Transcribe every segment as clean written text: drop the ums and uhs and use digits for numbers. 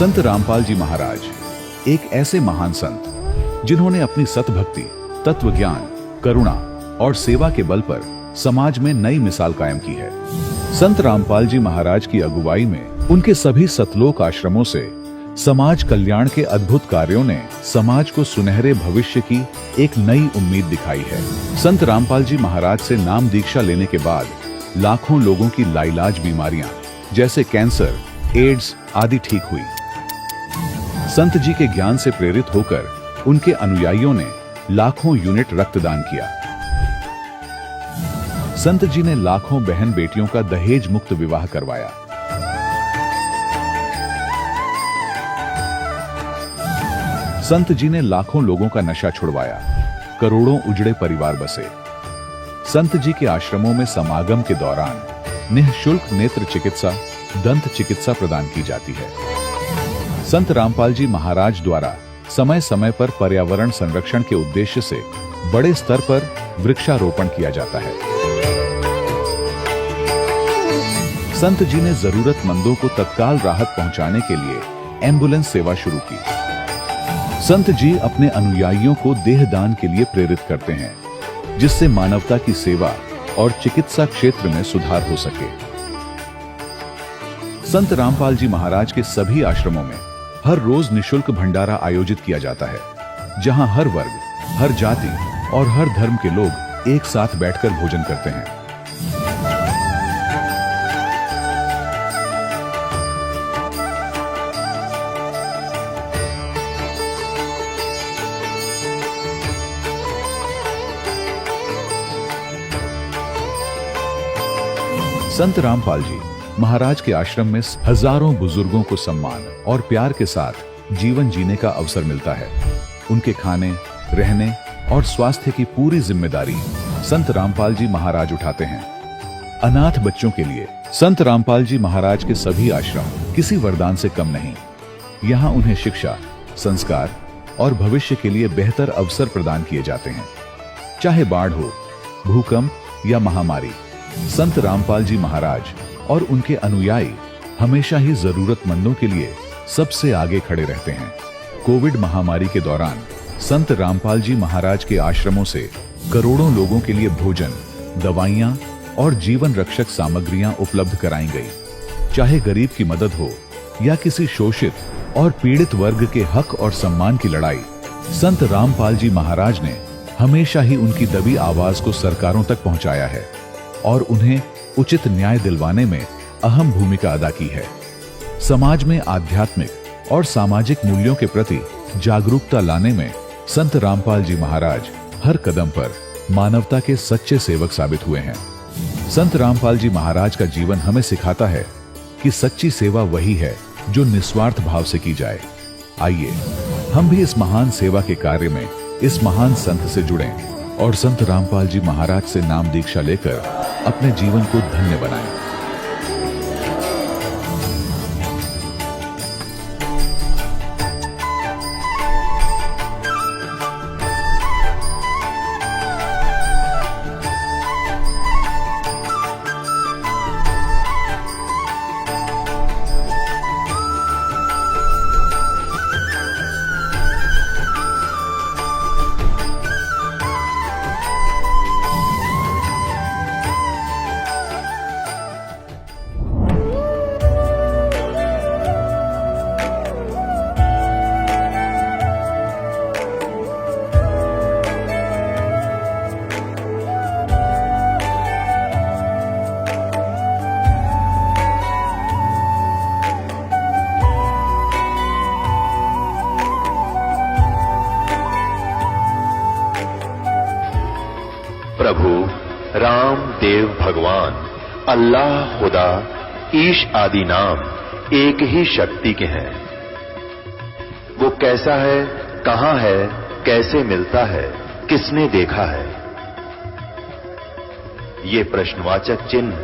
संत रामपाल जी महाराज एक ऐसे महान संत जिन्होंने अपनी सतभक्ति, तत्व ज्ञान, करुणा और सेवा के बल पर समाज में नई मिसाल कायम की है। संत रामपाल जी महाराज की अगुवाई में उनके सभी सतलोक आश्रमों से समाज कल्याण के अद्भुत कार्यों ने समाज को सुनहरे भविष्य की एक नई उम्मीद दिखाई है। संत रामपाल जी महाराज से नाम दीक्षा लेने के बाद लाखों लोगों की लाइलाज बीमारियां जैसे कैंसर, एड्स आदि ठीक हुई। संत जी के ज्ञान से प्रेरित होकर उनके अनुयायियों ने लाखों यूनिट रक्तदान किया। संत जी ने लाखों बहन बेटियों का दहेज मुक्त विवाह करवाया। संत जी ने लाखों लोगों का नशा छुड़वाया, करोड़ों उजड़े परिवार बसे। संत जी के आश्रमों में समागम के दौरान निःशुल्क नेत्र चिकित्सा, दंत चिकित्सा प्रदान की जाती है। संत रामपाल जी महाराज द्वारा समय समय पर पर्यावरण संरक्षण के उद्देश्य से बड़े स्तर पर वृक्षारोपण किया जाता है। संत जी ने जरूरतमंदों को तत्काल राहत पहुंचाने के लिए एम्बुलेंस सेवा शुरू की। संत जी अपने अनुयायियों को देहदान के लिए प्रेरित करते हैं, जिससे मानवता की सेवा और चिकित्सा क्षेत्र में सुधार हो सके। संत रामपाल जी महाराज के सभी आश्रमों में हर रोज निःशुल्क भंडारा आयोजित किया जाता है, जहां हर वर्ग, हर जाति और हर धर्म के लोग एक साथ बैठकर भोजन करते हैं। संत रामपाल जी महाराज के आश्रम में हजारों बुजुर्गों को सम्मान और प्यार के साथ जीवन जीने का अवसर मिलता है। उनके खाने, रहने और स्वास्थ्य की पूरी जिम्मेदारी संत रामपाल जी महाराज उठाते हैं। अनाथ बच्चों के लिए संत रामपाल जी महाराज के सभी आश्रम किसी वरदान से कम नहीं। यहाँ उन्हें शिक्षा, संस्कार और भविष्य के लिए बेहतर अवसर प्रदान किए जाते हैं। चाहे बाढ़ हो, भूकंप या महामारी, संत रामपाल जी महाराज और उनके अनुयायी हमेशा ही जरूरतमंदों के लिए सबसे आगे खड़े रहते हैं। कोविड महामारी के दौरान संत रामपाल जी महाराज के आश्रमों से करोड़ों लोगों के लिए भोजन, दवाइयां और जीवन रक्षक सामग्रियां उपलब्ध कराई गई। चाहे गरीब की मदद हो या किसी शोषित और पीड़ित वर्ग के हक और सम्मान की लड़ाई, संत रामपाल जी महाराज ने हमेशा ही उनकी दबी आवाज को सरकारों तक पहुंचाया है और उन्हें उचित न्याय दिलवाने में अहम भूमिका अदा की है। समाज में आध्यात्मिक और सामाजिक मूल्यों के प्रति जागरूकता लाने में संत रामपाल जी महाराज हर कदम पर मानवता के सच्चे सेवक साबित हुए हैं। संत रामपाल जी महाराज का जीवन हमें सिखाता है कि सच्ची सेवा वही है जो निस्वार्थ भाव से की जाए। आइए हम भी इस महान सेवा के कार्य में इस महान संत से जुड़ें और संत रामपाल जी महाराज से नाम दीक्षा लेकर अपने जीवन को धन्य बनाएं। प्रभु राम, देव भगवान, अल्लाह, खुदा, ईश आदि नाम एक ही शक्ति के हैं। वो कैसा है, कहां है, कैसे मिलता है, किसने देखा है? ये प्रश्नवाचक चिन्ह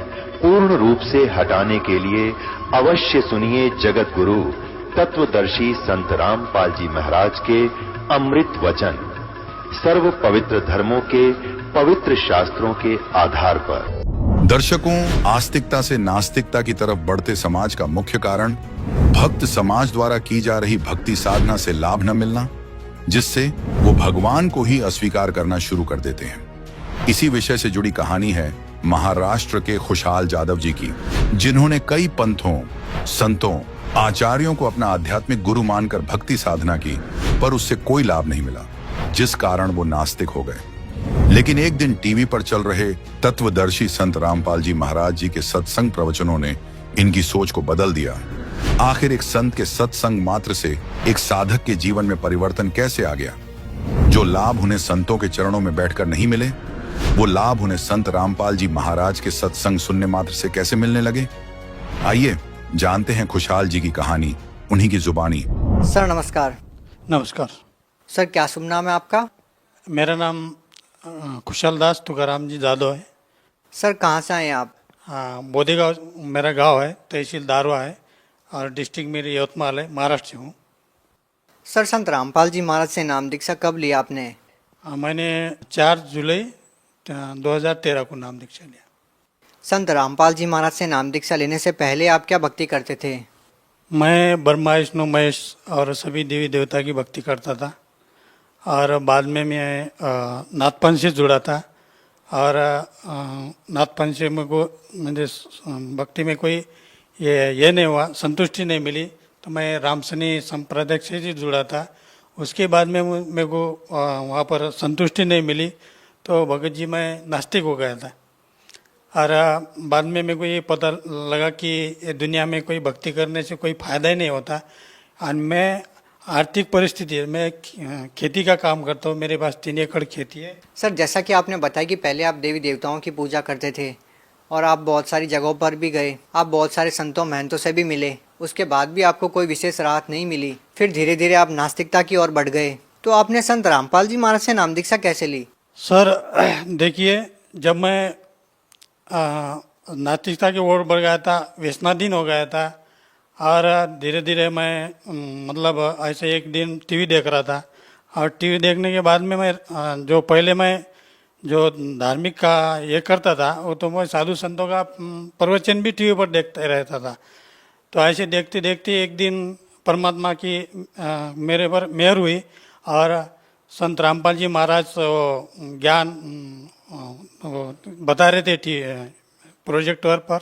पूर्ण रूप से हटाने के लिए अवश्य सुनिए जगत गुरु तत्वदर्शी संत रामपाल जी महाराज के अमृत वचन, सर्व पवित्र धर्मों के पवित्र शास्त्रों के आधार पर। दर्शकों, आस्तिकता से नास्तिकता की तरफ बढ़ते समाज का मुख्य कारण भक्त समाज द्वारा की जा रही भक्ति साधना से लाभ न मिलना, जिससे वो भगवान को ही अस्वीकार करना शुरू कर देते हैं। इसी विषय से जुड़ी कहानी है महाराष्ट्र के खुशहाल जादव जी की, जिन्होंने कई पंथों, संतों, आचार्यों को अपना आध्यात्मिक गुरु मानकर भक्ति साधना की, पर उससे कोई लाभ नहीं मिला, जिस कारण वो नास्तिक हो गए। लेकिन एक दिन टीवी पर चल रहे तत्वदर्शी संत रामपाल जी महाराज जी के सत्संग प्रवचनों ने इनकी सोच को बदल दिया। आखिर एक संत के सत्संग मात्र से एक साधक के जीवन में परिवर्तन कैसे आ गया? जो लाभ उन्हें संतों के चरणों में बैठकर नहीं मिले, वो लाभ उन्हें संत रामपाल जी महाराज के सत्संग सुनने मात्र से कैसे मिलने लगे? आइए जानते हैं खुशहाल जी की कहानी, उन्हीं की जुबानी। सर नमस्कार। नमस्कार। सर क्या शुभ नाम है आपका? मेरा नाम खुशहाल दास तुकाराम जी जादव है। सर कहाँ से आए आप? बोदेगांव मेरा गांव है, तहसील दारवा है और डिस्ट्रिक्ट मेरी यवतमाल है, महाराष्ट्र से हूँ। सर संत रामपाल जी महाराज से नाम दीक्षा कब लिया आपने? मैंने 4 जुलाई 2013 को नाम दीक्षा लिया। संत रामपाल जी महाराज से नाम दीक्षा लेने से पहले आप क्या भक्ति करते थे? मैं ब्रह्मा विष्णु महेश और सभी देवी देवता की भक्ति करता था और बाद में मैं नाथपंथ से जुड़ा था और नाथपंथ से मुझको मुझे भक्ति में कोई ये नहीं हुआ, संतुष्टि नहीं मिली, तो मैं रामसनी संप्रदाय से ही जुड़ा था। उसके बाद में मेरे को वहाँ पर संतुष्टि नहीं मिली तो भगत जी मैं नास्तिक हो गया था। और बाद में मेरे को ये पता लगा कि ये दुनिया में कोई भक्ति करने से कोई फ़ायदा ही नहीं होता। और मैं आर्थिक परिस्थिति, मैं खेती का काम करता हूँ, मेरे पास 3 एकड़ खेती है। सर जैसा कि आपने बताया कि पहले आप देवी देवताओं की पूजा करते थे और आप बहुत सारी जगहों पर भी गए, आप बहुत सारे संतों महंतों से भी मिले, उसके बाद भी आपको कोई विशेष राहत नहीं मिली, फिर धीरे धीरे आप नास्तिकता की ओर बढ़ गए, तो आपने संत रामपाल जी महाराज से नाम दीक्षा कैसे ली? सर देखिए, जब मैं नास्तिकता की ओर बढ़ गया था, व्यसनाधीन हो गया था और धीरे धीरे मैं मतलब ऐसे एक दिन टीवी देख रहा था और टीवी देखने के बाद में मैं जो पहले मैं जो धार्मिक का ये करता था, वो तो मैं साधु संतों का प्रवचन भी टीवी पर देखते रहता था। तो ऐसे देखते देखते एक दिन परमात्मा की मेरे पर मेहर हुई और संत रामपाल जी महाराज ज्ञान बता रहे थे प्रोजेक्टर पर।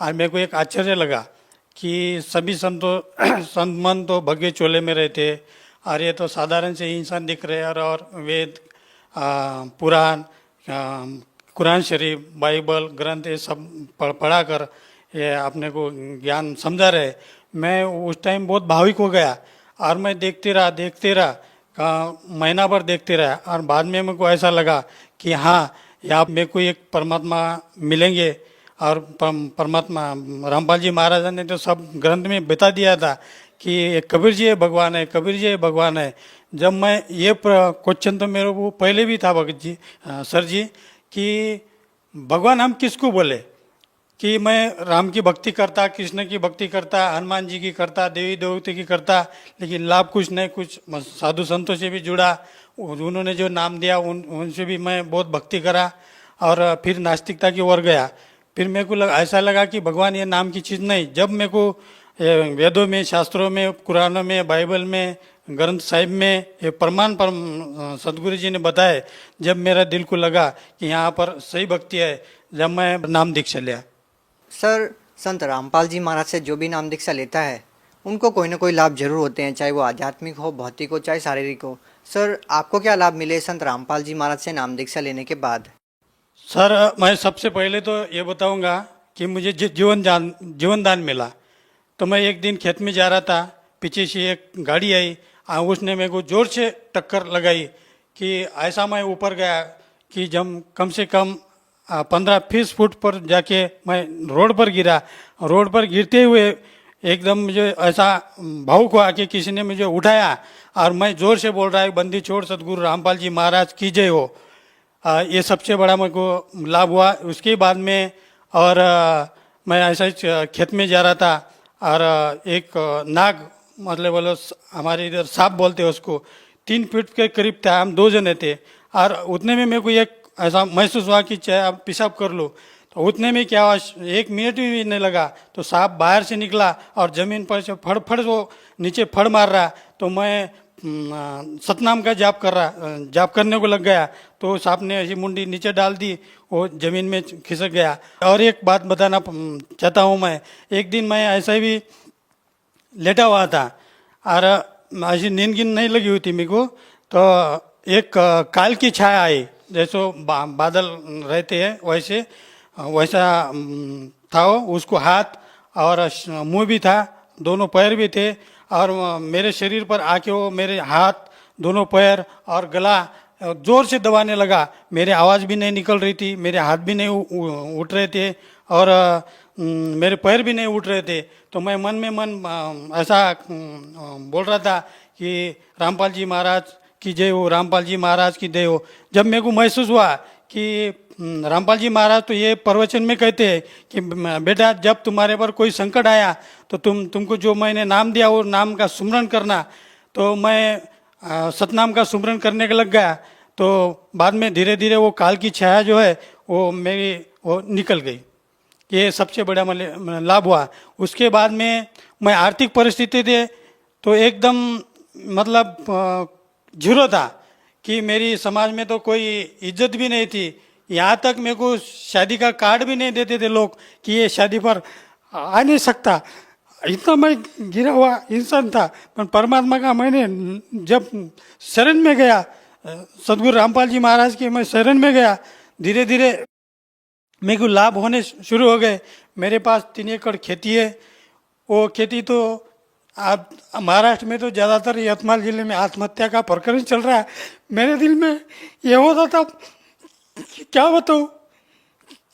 और मेरे को एक आश्चर्य लगा कि सभी संत मन तो भगवे चोले में रहते और ये तो साधारण से इंसान दिख रहे हैं और वेद, पुराण, कुरान शरीफ, बाइबल ग्रंथ ये सब पढ़ा कर ये अपने को ज्ञान समझा रहे। मैं उस टाइम बहुत भावुक हो गया और मैं देखते रहा महीना भर देखते रहा और बाद में मेरे को ऐसा लगा कि हाँ, यहाँ मेरे को एक परमात्मा मिलेंगे। और परमात्मा रामपाल जी महाराज ने तो सब ग्रंथ में बता दिया था कि कबीर जी भगवान है, कबीर जी भगवान है। जब मैं ये क्वेश्चन तो मेरे को पहले भी था भगत जी, सर जी, कि भगवान हम किसको बोले, कि मैं राम की भक्ति करता, कृष्ण की भक्ति करता, हनुमान जी की करता, देवी देवता की करता, लेकिन लाभ कुछ नहीं। कुछ साधु संतों से भी जुड़ा, उन्होंने जो नाम दिया उनसे भी मैं बहुत भक्ति करा और फिर नास्तिकता की ओर गया। फिर मेरे को ऐसा लगा कि भगवान ये नाम की चीज़ नहीं। जब मेरे को वेदों में, शास्त्रों में, कुरानों में, बाइबल में, ग्रंथ साहिब में ये प्रमाण पर सदगुरु जी ने बताए, जब मेरा दिल को लगा कि यहाँ पर सही भक्ति है, जब मैं नाम दीक्षा लिया। सर संत रामपाल जी महाराज से जो भी नाम दीक्षा लेता है उनको कोई ना कोई लाभ जरूर होते हैं, चाहे वो आध्यात्मिक हो, भौतिक हो, चाहे शारीरिक हो। सर आपको क्या लाभ मिले संत रामपाल जी महाराज से नाम दीक्षा लेने के बाद? सर मैं सबसे पहले तो ये बताऊंगा कि मुझे जीवन दान मिला। तो मैं एक दिन खेत में जा रहा था, पीछे से एक गाड़ी आई और उसने मेरे को जोर से टक्कर लगाई कि ऐसा मैं ऊपर गया कि जब कम से कम 15-20 फुट पर जाके मैं रोड पर गिरा। रोड पर गिरते हुए एकदम मुझे ऐसा भावुक हुआ कि किसी ने मुझे उठाया और मैं जोर से बोल रहा है, बंदी छोड़ सदगुरु रामपाल जी महाराज की जय हो। ये सबसे बड़ा मेरे को लाभ हुआ। उसके बाद में और मैं ऐसा ही खेत में जा रहा था और एक नाग, मतलब बोलो हमारे इधर सांप बोलते हैं उसको, 3 फीट के करीब था। हम 2 जने थे और उतने में मेरे को एक ऐसा महसूस हुआ कि चाहे आप पेशाब कर लो। तो उतने में क्या हुआ, 1 मिनट भी नहीं लगा तो सांप बाहर से निकला और जमीन पर से फड़ फड़ वो नीचे फड़ मार रहा। तो मैं सतनाम का जाप करने को लग गया तो सांप ने ऐसी मुंडी नीचे डाल दी, वो जमीन में खिसक गया। और एक बात बताना चाहता हूँ मैं, एक दिन मैं ऐसा ही लेटा हुआ था और ऐसी नींद गिन नहीं लगी हुई थी मेरे को, तो एक काल की छाया आई, जैसे बादल रहते हैं वैसा था वो। उसको हाथ और मुंह भी था, दोनों पैर भी थे और मेरे शरीर पर आके वो मेरे हाथ, दोनों पैर और गला जोर से दबाने लगा। मेरे आवाज़ भी नहीं निकल रही थी, मेरे हाथ भी नहीं उठ रहे थे और मेरे पैर भी नहीं उठ रहे थे। तो मैं मन में मन ऐसा बोल रहा था कि रामपाल जी महाराज की जय हो, रामपाल जी महाराज की जय हो। जब मेरे को महसूस हुआ कि रामपाल जी महाराज तो ये प्रवचन में कहते हैं कि बेटा जब तुम्हारे पर कोई संकट आया तो तुमको जो मैंने नाम दिया वो नाम का सुमरन करना। तो मैं सतनाम का सुमरन करने के लग गया। तो बाद में धीरे धीरे वो काल की छाया जो है वो मेरी वो निकल गई। ये सबसे बड़ा लाभ हुआ। उसके बाद में मैं आर्थिक परिस्थिति थे तो एकदम मतलब जीरो था कि मेरी समाज में तो कोई इज्जत भी नहीं थी। यहाँ तक मेरे को शादी का कार्ड भी नहीं देते थे लोग कि ये शादी पर आ नहीं सकता, इतना मैं गिरा हुआ इंसान था। पर परमात्मा का मैंने जब शरण में गया, सदगुरु रामपाल जी महाराज के मैं शरण में गया, धीरे धीरे मेरे को लाभ होने शुरू हो गए। मेरे पास 3 एकड़ खेती है। वो खेती तो आप महाराष्ट्र में तो ज़्यादातर यवतमाल जिले में आत्महत्या का प्रकरण चल रहा है। मेरे दिल में ये होता था क्या बताऊँ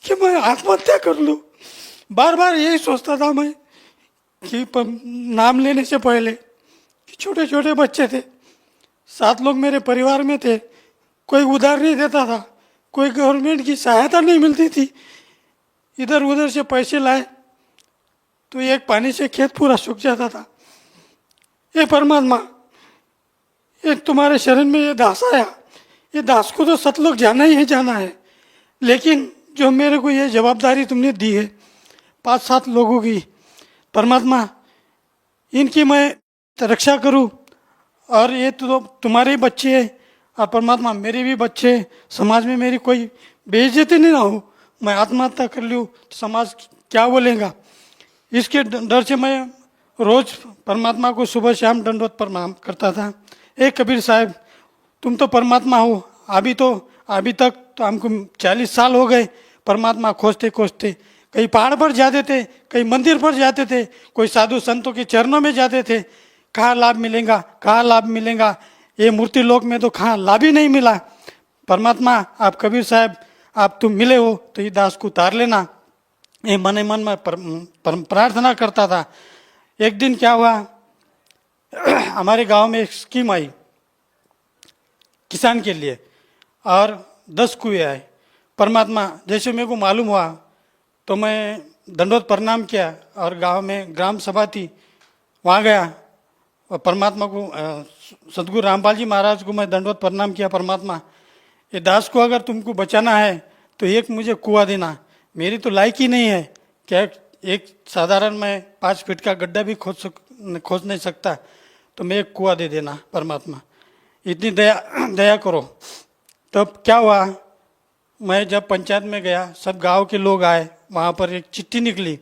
कि मैं आत्महत्या कर लूँ। बार बार यही सोचता था मैं कि नाम लेने से पहले कि छोटे छोटे बच्चे थे, 7 लोग मेरे परिवार में थे, कोई उधार नहीं देता था, कोई गवर्नमेंट की सहायता नहीं मिलती थी। इधर उधर से पैसे लाए तो एक पानी से खेत पूरा सूख जाता था। ये परमात्मा, एक तुम्हारे शरण में ये दास आया, ये दास को तो सतलोक जाना ही है, जाना है, लेकिन जो मेरे को ये जवाबदारी तुमने दी है 5-7 लोगों की, परमात्मा इनकी मैं रक्षा करूं और ये तो तुम्हारे ही बच्चे हैं और परमात्मा मेरे भी बच्चे, समाज में मेरी कोई बेइज्जती नहीं ना हो। मैं आत्महत्या कर लूँ तो समाज क्या बोलेगा, इसके डर से मैं रोज परमात्मा को सुबह शाम दंडवत प्रणाम करता था। कबीर साहब तुम तो परमात्मा हो, अभी तक तो हमको 40 साल हो गए परमात्मा खोजते खोजते। कहीं पहाड़ पर जाते थे, कहीं मंदिर पर जाते थे, कोई साधु संतों के चरणों में जाते थे, कहाँ लाभ मिलेगा, कहाँ लाभ मिलेगा। ये मूर्ति लोक में तो कहाँ लाभ ही नहीं मिला। परमात्मा आप कबीर साहब आप तुम मिले हो तो ये दास को उतार लेना, ये मन मन में प्रार्थना करता था। एक दिन क्या हुआ, हमारे गांव में एक स्कीम आई किसान के लिए और 10 कुएं आए। परमात्मा जैसे मेरे को मालूम हुआ तो मैं दंडवत प्रणाम किया और गांव में ग्राम सभा थी, वहाँ गया और परमात्मा को सदगुरु रामपाल जी महाराज को मैं दंडवत प्रणाम किया। परमात्मा ये दास को अगर तुमको बचाना है तो एक मुझे कुआं देना, मेरी तो लायक ही नहीं है, क्या एक साधारण मैं 5 फीट का गड्ढा भी खोज नहीं सकता, तो मैं एक कुआं दे देना परमात्मा, इतनी दया करो। तब क्या हुआ, मैं जब पंचायत में गया सब गांव के लोग आए, वहाँ पर एक चिट्ठी निकली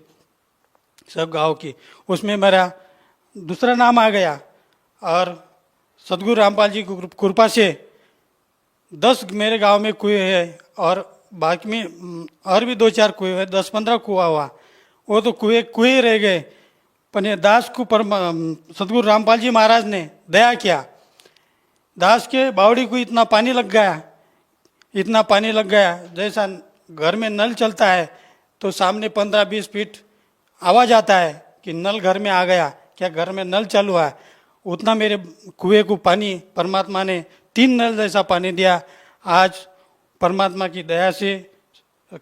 सब गांव की, उसमें मेरा दूसरा नाम आ गया और सदगुरु रामपाल जी की कृपा से 10 मेरे गांव में कुएं है और बाकी में और भी 2-4 कुएं है, 10-15 कुआं हुआ। वो तो कुएं रह गए, पर ये दास को सदगुरु रामपाल जी महाराज ने दया किया। दास के बावड़ी को इतना पानी लग गया जैसा घर में नल चलता है तो सामने 15-20 फीट आवाज आता है कि नल घर में आ गया, क्या घर में नल चालू है। उतना मेरे कुएं को पानी परमात्मा ने 3 नल जैसा पानी दिया। आज परमात्मा की दया से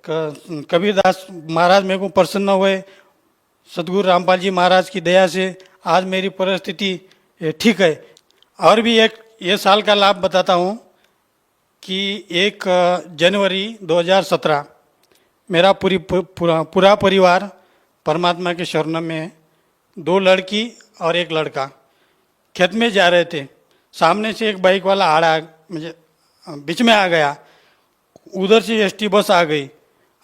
कबीरदास महाराज मेरे को प्रसन्न हुए, सदगुरु रामपाल जी महाराज की दया से आज मेरी परिस्थिति ठीक है। और भी एक ये साल का लाभ बताता हूँ कि 1 जनवरी 2017 मेरा पूरा परिवार परमात्मा के शरण में है। 2 लड़की और 1 लड़का खेत में जा रहे थे। सामने से एक बाइक वाला आड़ा मुझे बीच में आ गया। उधर से एसटी बस आ गई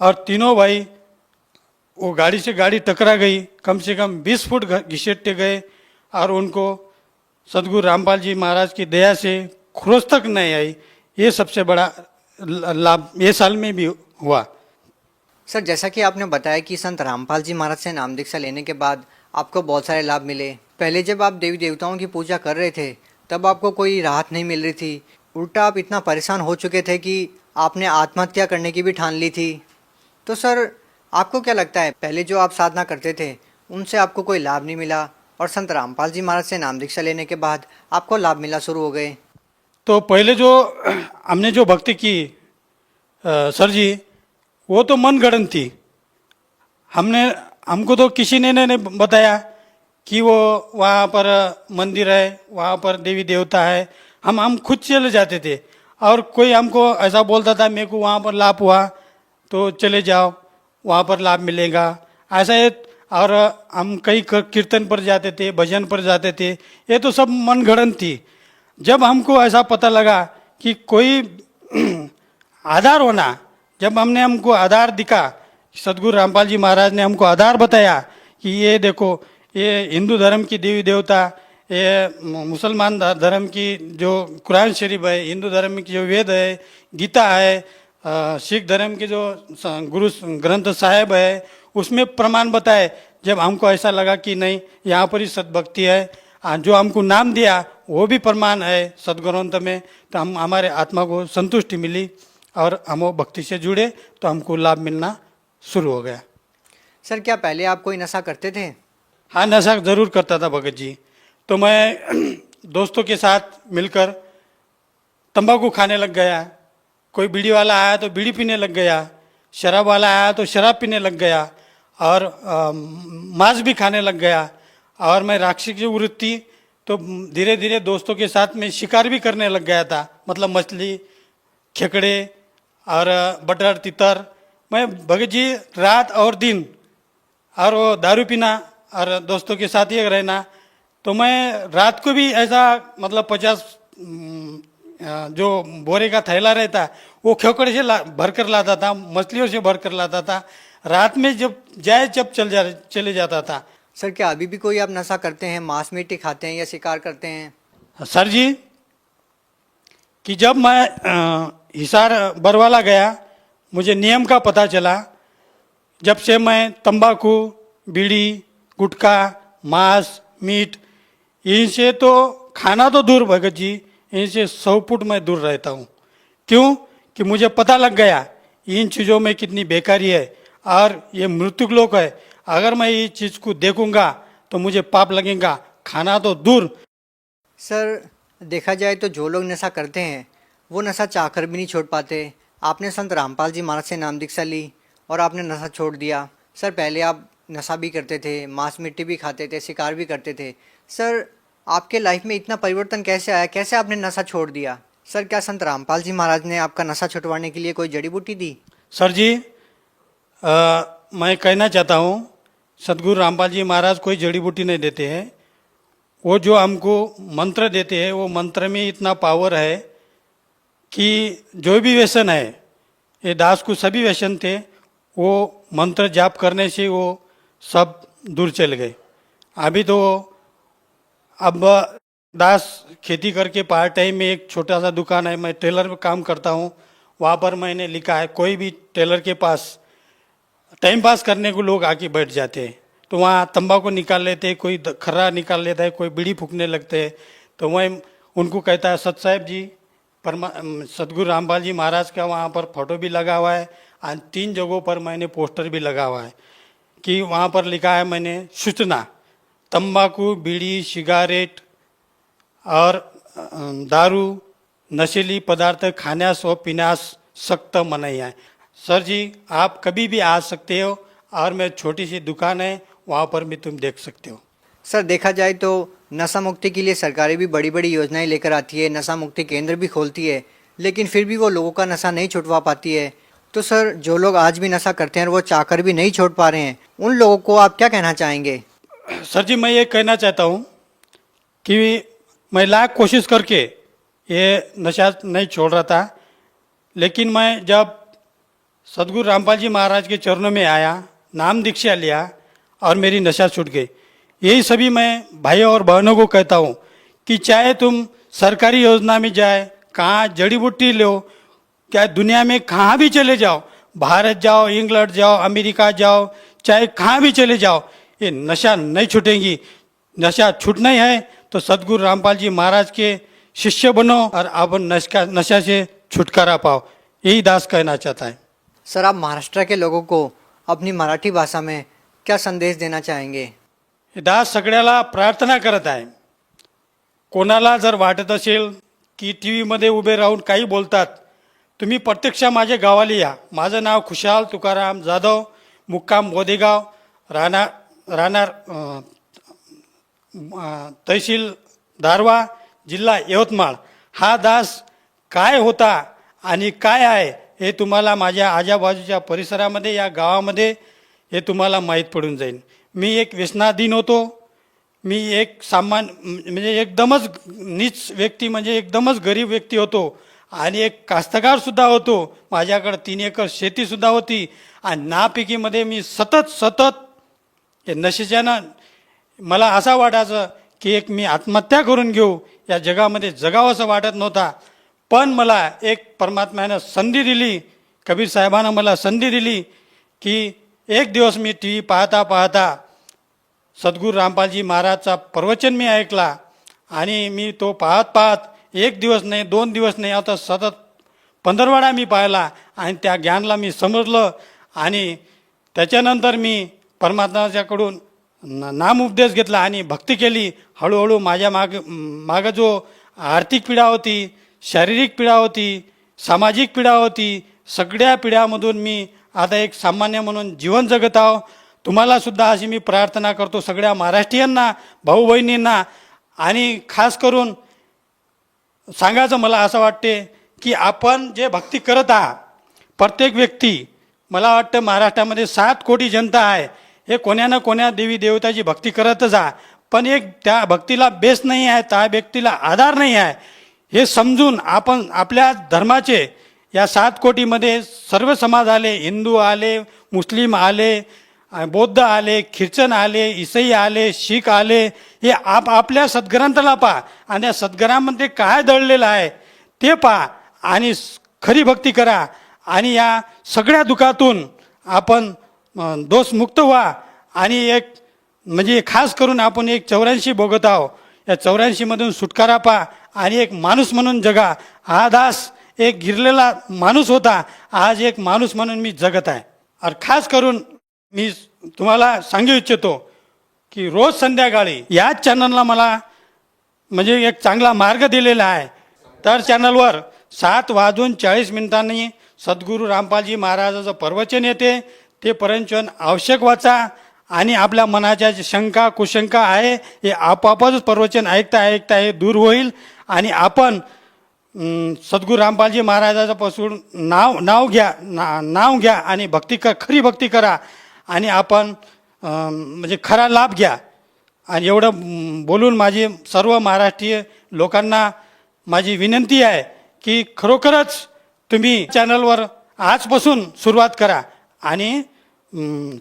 और तीनों भाई वो गाड़ी से गाड़ी टकरा गई। कम से कम 20 फुट घिसेटते गए और उनको सदगुरु रामपाल जी महाराज की दया से खरोच तक नहीं आई। ये सबसे बड़ा लाभ ये साल में भी हुआ। सर जैसा कि आपने बताया कि संत रामपाल जी महाराज से नाम दीक्षा लेने के बाद आपको बहुत सारे लाभ मिले। पहले जब आप देवी देवताओं की पूजा कर रहे थे तब आपको कोई राहत नहीं मिल रही थी, उल्टा आप इतना परेशान हो चुके थे कि आपने आत्महत्या करने की भी ठान ली थी। तो सर आपको क्या लगता है, पहले जो आप साधना करते थे उनसे आपको कोई लाभ नहीं मिला और संत रामपाल जी महाराज से नाम दीक्षा लेने के बाद आपको लाभ मिला शुरू हो गए? तो पहले जो हमने जो भक्ति की सर जी, वो तो मनगढ़ंत थी। हमको तो किसी ने नहीं बताया कि वो वहाँ पर मंदिर है, वहाँ पर देवी देवता है। हम खुद चले जाते थे और कोई हमको ऐसा बोलता था मेरे को वहाँ पर लाभ हुआ तो चले जाओ, वहाँ पर लाभ मिलेगा ऐसा है। और हम कई कीर्तन पर जाते थे, भजन पर जाते थे, ये तो सब मनगढ़ंत थी। जब हमको ऐसा पता लगा कि कोई आधार होना, जब हमको आधार दिखा, सदगुरु रामपाल जी महाराज ने हमको आधार बताया कि ये देखो ये हिंदू धर्म की देवी देवता, ये मुसलमान धर्म की जो कुरान शरीफ है, हिंदू धर्म की जो वेद है, गीता है, सिख धर्म के जो गुरु ग्रंथ साहिब है, उसमें प्रमाण बताए। जब हमको ऐसा लगा कि नहीं यहाँ पर ही सद्भक्ति है, जो हमको नाम दिया वो भी प्रमाण है सदग्रंथ में, तो हमारे आत्मा को संतुष्टि मिली और हम वो भक्ति से जुड़े तो हमको लाभ मिलना शुरू हो गया। सर क्या पहले आप कोई नशा करते थे? हाँ, नशा जरूर करता था भगत जी। तो मैं दोस्तों के साथ मिलकर तंबाकू खाने लग गया। कोई बीड़ी वाला आया तो बीड़ी पीने लग गया, शराब वाला आया तो शराब पीने लग गया और मांस भी खाने लग गया। और मैं राक्षसी की वृत्ति, तो धीरे धीरे दोस्तों के साथ में शिकार भी करने लग गया था। मतलब मछली, खेकड़े और बटर, तितर। मैं भगत जी रात और दिन और वो दारू पीना और दोस्तों के साथ ही रहना। तो मैं रात को भी ऐसा मतलब 50 जो बोरे का थैला रहता वो खेकड़े से भर कर लाता था, मछलियों से भर कर लाता था। रात में जब चले जाता था। सर क्या अभी भी कोई आप नशा करते हैं, मांस मीट खाते हैं या शिकार करते हैं? सर जी कि जब मैं हिसार बरवाला गया, मुझे नियम का पता चला। जब से मैं तंबाकू, बीड़ी, गुटखा, मांस, मीट, इनसे तो खाना तो दूर भगत जी, इनसे 100 फुट मैं दूर रहता हूँ। क्यों कि मुझे पता लग गया इन चीज़ों में कितनी बेकारी है और ये मृत्युक लोक है। अगर मैं इस चीज़ को देखूंगा तो मुझे पाप लगेगा, खाना तो दूर। सर देखा जाए तो जो लोग नशा करते हैं वो नशा चाहकर भी नहीं छोड़ पाते। आपने संत रामपाल जी महाराज से नाम दीक्षा ली और आपने नशा छोड़ दिया। सर पहले आप नशा भी करते थे, मांस मिट्टी भी खाते थे, शिकार भी करते थे। सर आपके लाइफ में इतना परिवर्तन कैसे आया, कैसे आपने नशा छोड़ दिया? सर क्या संत रामपाल जी महाराज ने आपका नशा छुटवाने के लिए कोई जड़ी बूटी दी? सर जी मैं कहना चाहता हूँ, सदगुरु रामपाल जी महाराज कोई जड़ी बूटी नहीं देते हैं। वो जो हमको मंत्र देते हैं, वो मंत्र में इतना पावर है कि जो भी व्यसन है, ये दास को सभी व्यसन थे, वो मंत्र जाप करने से वो सब दूर चले गए। अभी तो अब दास खेती करके पार्ट टाइम में एक छोटा सा दुकान है, मैं टेलर में काम करता हूँ। वहाँ पर मैंने लिखा है कोई भी टेलर के पास टाइम पास करने को लोग आके बैठ जाते हैं, तो वहाँ तंबाकू निकाल लेते हैं, कोई खर्रा निकाल लेता है, कोई बीड़ी फूकने लगते हैं। तो मैं उनको कहता है सत साहेब जी, सदगुरु रामपाल जी महाराज का वहाँ पर फोटो भी लगा हुआ है और 3 जगहों पर मैंने पोस्टर भी लगा हुआ है कि वहाँ पर लिखा है मैंने सूचना, तंबाकू, बीड़ी, सिगारेट और दारू, नशीली पदार्थ खाण्यास व पीण्यास सख्त मनाही है। सर जी आप कभी भी आ सकते हो और मैं छोटी सी दुकान है, वहाँ पर भी तुम देख सकते हो। सर देखा जाए तो नशा मुक्ति के लिए सरकारें भी बड़ी बड़ी योजनाएं लेकर आती है, नशा मुक्ति केंद्र भी खोलती है, लेकिन फिर भी वो लोगों का नशा नहीं छुटवा पाती है। तो सर जो लोग आज भी नशा करते हैं और वो चाहकर भी नहीं छोड़ पा रहे हैं, उन लोगों को आप क्या कहना चाहेंगे? सर जी, मैं ये कहना चाहता हूँ कि मैं लाख कोशिश करके ये नशा नहीं छोड़ रहा था, लेकिन मैं जब सदगुरु रामपाल जी महाराज के चरणों में आया, नाम दीक्षा लिया और मेरी नशा छूट गई। यही सभी मैं भाइयों और बहनों को कहता हूँ कि चाहे तुम सरकारी योजना में जाए, कहाँ जड़ी बूटी लो, क्या दुनिया में कहाँ भी चले जाओ, भारत जाओ, इंग्लैंड जाओ, अमेरिका जाओ, चाहे कहाँ भी चले जाओ, ये नशा नहीं छूटेंगी। नशा छूटना ही है तो सदगुरु रामपाल जी महाराज के शिष्य बनो और आप नशा से छुटकारा पाओ, यही दास कहना चाहता है। सर आप महाराष्ट्र के लोगों को अपनी मराठी भाषा में क्या संदेश देना चाहेंगे? हे दास सगळ्याला प्रार्थना करत आहे, कोणाला जर वाटत असेल की टी व्हीमध्ये उभे राहून काही बोलतात, तुम्ही प्रत्यक्ष माझ्या गावाला या। माझं नाव खुशाल तुकाराम जाधव, मुक्काम बोदेगाव, राहणार तहसील दारवा, जिल्हा यवतमाळ। हा दास काय होता आणि काय आहे हे तुम्हाला माझ्या आजूबाजूच्या परिसरामध्ये, या गावामध्ये हे तुम्हाला माहीत पडून जाईल। मी एक व्यसनाधीन होतो, मी एक म्हणजे एकदमच नीच व्यक्ती, म्हणजे एकदमच गरीब व्यक्ती होतो आणि एक कास्तकारसुद्धा होतो। माझ्याकडे 3 एकर शेतीसुद्धा होती आणि नापिकीमध्ये मी सतत हे नशेच्यानं मला असा वाटायचं की एक मी आत्महत्या करून घेऊ, या जगामध्ये जगावं असं वाटत नव्हता। पण मला एक परमात्म्यानं संधी दिली, कबीर साहेबांना मला संधी दिली की एक दिवस मी टी व्ही पाहता सद्गुरू रामपालजी महाराजचा प्रवचन मी ऐकला आणि मी तो पाहत एक दिवस नाही, 2 दिवस नाही, आता सतत 15 वेळा मी पाहिला आणि त्या ज्ञानला मी समजलं आणि त्याच्यानंतर मी परमात्म्याच्याकडून नामउपदेश घेतला आणि भक्ती केली। हळूहळू माझ्या मागं जो आर्थिक पीडा होती, शारीरिक पीडा होती, सामाजिक पीडा होती, सगळ्या पीडामधून मी आता एक सामान्य म्हणून जीवन जगत आहो। तुम्हाला सुद्धा अशी मी प्रार्थना करतो, सगळ्या महाराष्ट्रीयांना, भाऊ बहिणींना, आणि खास करून सांगायचं मला असं वाटते की आपण जे भक्ती करत आहात, प्रत्येक व्यक्ती, मला वाटतं महाराष्ट्रामध्ये 7 कोटी जनता आहे, हे कोण्या ना कोण्या देवी देवताची भक्ती करतच आहे, पण एक त्या भक्तीला बेस नाही आहे, त्या व्यक्तीला आधार नाही आहे, हे समजून आपण आपल्या धर्माचे या 7 कोटीमध्ये सर्व समाज आले, हिंदू आले, मुस्लिम आले, बौद्ध आले, ख्रिश्चन आले, ईसाई आले, शीख आले, हे आपल्या सद्ग्रंथाला पहा आणि त्या सद्ग्रंथामध्ये काय दडलेलं आहे ते पहा आणि खरी भक्ती करा आणि या सगळ्या दुःखातून आपण दोषमुक्त व्हा। आणि एक म्हणजे खास करून आपण एक 84 भोगत आहो, या 84मधून सुटकारा पहा आणि एक माणूस म्हणून जगा। हा दास एक गिरलेला माणूस होता, आज एक माणूस म्हणून मी जगत आहे। और खास करून मी तुम्हाला सांगू इच्छितो की रोज संध्याकाळी याच चॅनलला मला म्हणजे एक चांगला मार्ग दिलेला आहे। तर चॅनलवर 7:40 सद्गुरू रामपालजी महाराजाचं प्रवचन येते, ते प्रवचन आवश्यक वाचा आणि आपल्या मनाच्या शंका कुशंका आहे हे आपोआपच प्रवचन ऐकता हे दूर होईल आणि आपण सद्गुरू रामपालजी महाराजाचं पासून नाव घ्या आणि खरी भक्ती करा आणि आपण म्हणजे खरा लाभ घ्या। आणि एवढं बोलून माझी सर्व महाराष्ट्रीय लोकांना माझी विनंती आहे की खरोखरच तुम्ही चॅनलवर आजपासून सुरुवात करा आणि